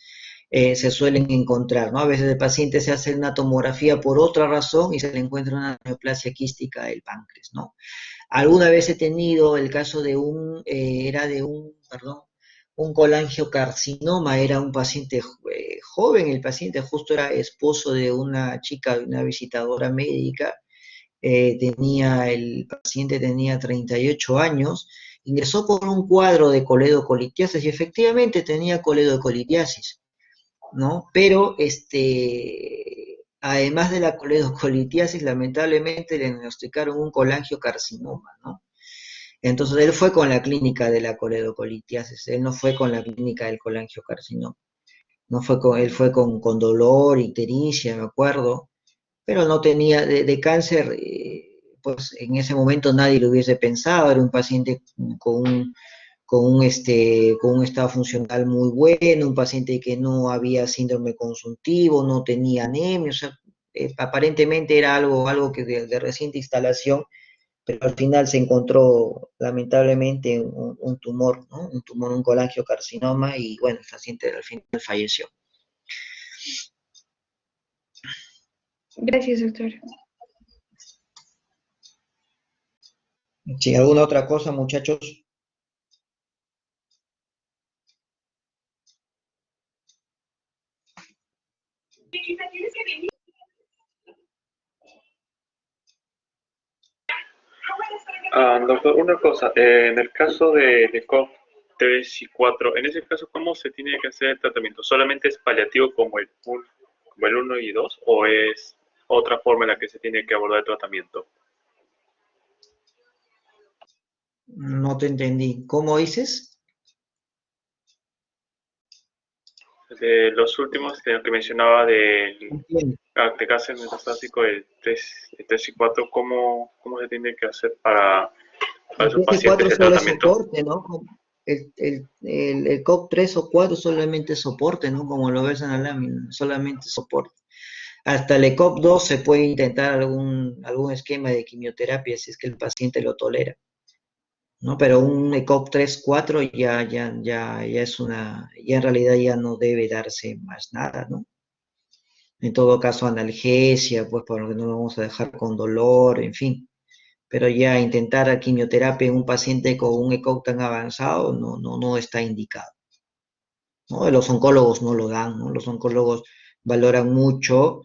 se suelen encontrar, ¿no? A veces el paciente se hace una tomografía por otra razón y se le encuentra una neoplasia quística del páncreas, ¿no? Alguna vez he tenido el caso de era de perdón, un colangiocarcinoma, era un paciente joven, el paciente justo era esposo de una chica, de una visitadora médica, el paciente tenía 38 años, ingresó por un cuadro de coledocolitiasis y efectivamente tenía coledocolitiasis, ¿no? Pero además de la coledocolitiasis, lamentablemente le diagnosticaron un colangiocarcinoma, ¿no? Entonces él fue con la clínica de la coledocolitiasis, él no fue con la clínica del colangiocarcinoma, no fue con, él fue con dolor, ictericia, me acuerdo, pero no tenía de cáncer, pues en ese momento nadie lo hubiese pensado, era un paciente con un estado funcional muy bueno, un paciente que no había síndrome consuntivo, no tenía anemia, o sea, aparentemente era algo que de reciente instalación, pero al final se encontró lamentablemente un tumor, ¿no? Un tumor, un colangiocarcinoma, y bueno, el paciente al final falleció. Gracias, doctor. ¿Sí, alguna otra cosa, muchachos? Doctor, una cosa, en el caso de COP 3 y 4, en ese caso, ¿cómo se tiene que hacer el tratamiento? ¿Solamente es paliativo como el 1 y 2 o es otra forma en la que se tiene que abordar el tratamiento? No te entendí. ¿Cómo dices? De los últimos que mencionaba Entiendo. de cáncer metastásico el 3 y 4, ¿cómo se tiene que hacer para El esos 3 y pacientes 4 el solo es tratamiento? soporte, ¿no? El COP 3 o 4 solamente es soporte, ¿no? Como lo ves en la lámina, solamente soporte. Hasta el ECOP 2 se puede intentar algún esquema de quimioterapia si es que el paciente lo tolera, ¿no? Pero un ECOP 3, 4 ya es ya en realidad ya no debe darse más nada, ¿no? En todo caso, analgesia, pues por lo que no lo vamos a dejar con dolor, en fin. Pero ya intentar quimioterapia en un paciente con un ECOG tan avanzado no está indicado, ¿no? Los oncólogos no lo dan, ¿no? Los oncólogos valoran mucho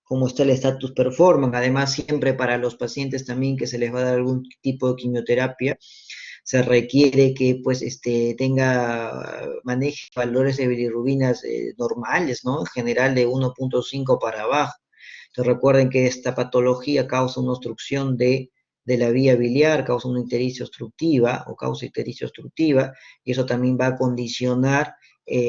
cómo está el status performance. Además, siempre para los pacientes también que se les va a dar algún tipo de quimioterapia, se requiere que pues maneje valores de bilirrubinas normales, ¿no? En general de 1,5 para abajo. Entonces recuerden que esta patología causa una obstrucción de la vía biliar, causa una ictericia obstructiva o causa ictericia obstructiva, y eso también va a condicionar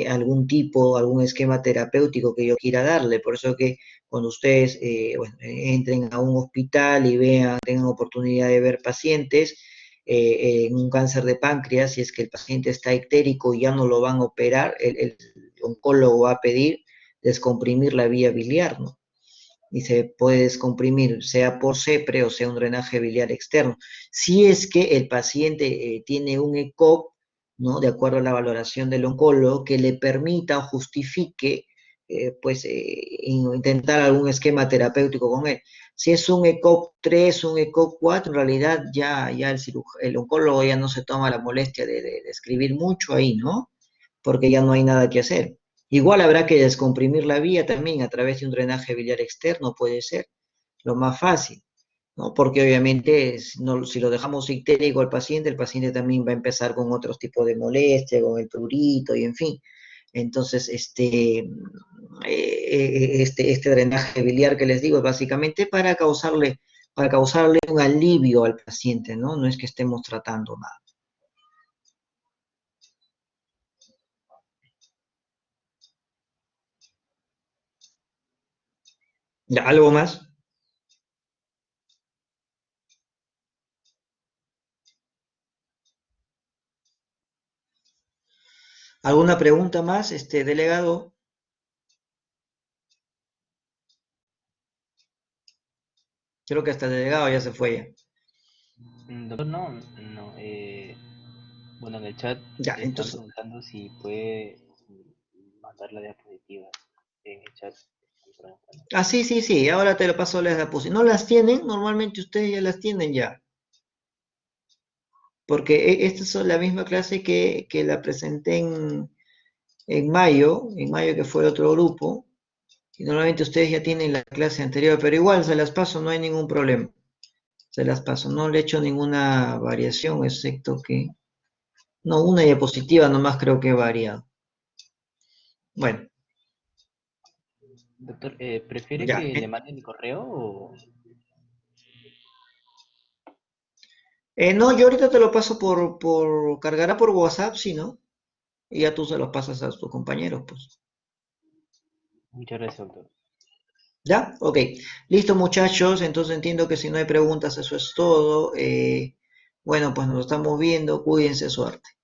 algún esquema terapéutico que yo quiera darle. Por eso que cuando ustedes bueno, entren a un hospital y tengan oportunidad de ver pacientes en un cáncer de páncreas, si es que el paciente está ictérico y ya no lo van a operar, el oncólogo va a pedir descomprimir la vía biliar, ¿no? Y se puede descomprimir, sea por CEPRE o sea un drenaje biliar externo. Si es que el paciente tiene un ECOG, ¿no? De acuerdo a la valoración del oncólogo, que le permita o justifique pues intentar algún esquema terapéutico con él. Si es un ECOG 3, un ECOG 4, en realidad ya el oncólogo ya no se toma la molestia de escribir mucho ahí, ¿no? Porque ya no hay nada que hacer. Igual habrá que descomprimir la vía también a través de un drenaje biliar externo, puede ser lo más fácil, ¿no? Porque obviamente si lo dejamos ictérico al paciente, el paciente también va a empezar con otros tipos de molestia, con el prurito y en fin. Entonces, este drenaje biliar que les digo es básicamente para causarle un alivio al paciente, ¿no? No es que estemos tratando nada. ¿Ya, algo más? ¿Alguna pregunta más, delegado? Creo que hasta el delegado ya se fue ya. Doctor, no, no. Bueno, en el chat Ya, están entonces, preguntando si puede mandar la diapositiva en el chat. Están preguntando. Ah, sí, sí, sí, ahora te lo paso las diapositivas. ¿No las tienen? Normalmente ustedes ya las tienen ya. Porque esta es la misma clase que la presenté en mayo que fue otro grupo. Y normalmente ustedes ya tienen la clase anterior, pero igual se las paso, no hay ningún problema. Se las paso, no le he hecho ninguna variación, excepto que... No, una diapositiva nomás creo que he variado. Bueno, Doctor, ¿prefiere ya. que le mande mi correo o...? No, yo ahorita te lo paso cargará por WhatsApp, si no, y ya tú se los pasas a tus compañeros, pues. Muchas gracias, doctor. ¿Ya? Ok. Listo, muchachos. Entonces entiendo que si no hay preguntas, eso es todo. Bueno, pues nos estamos viendo. Cuídense, suerte.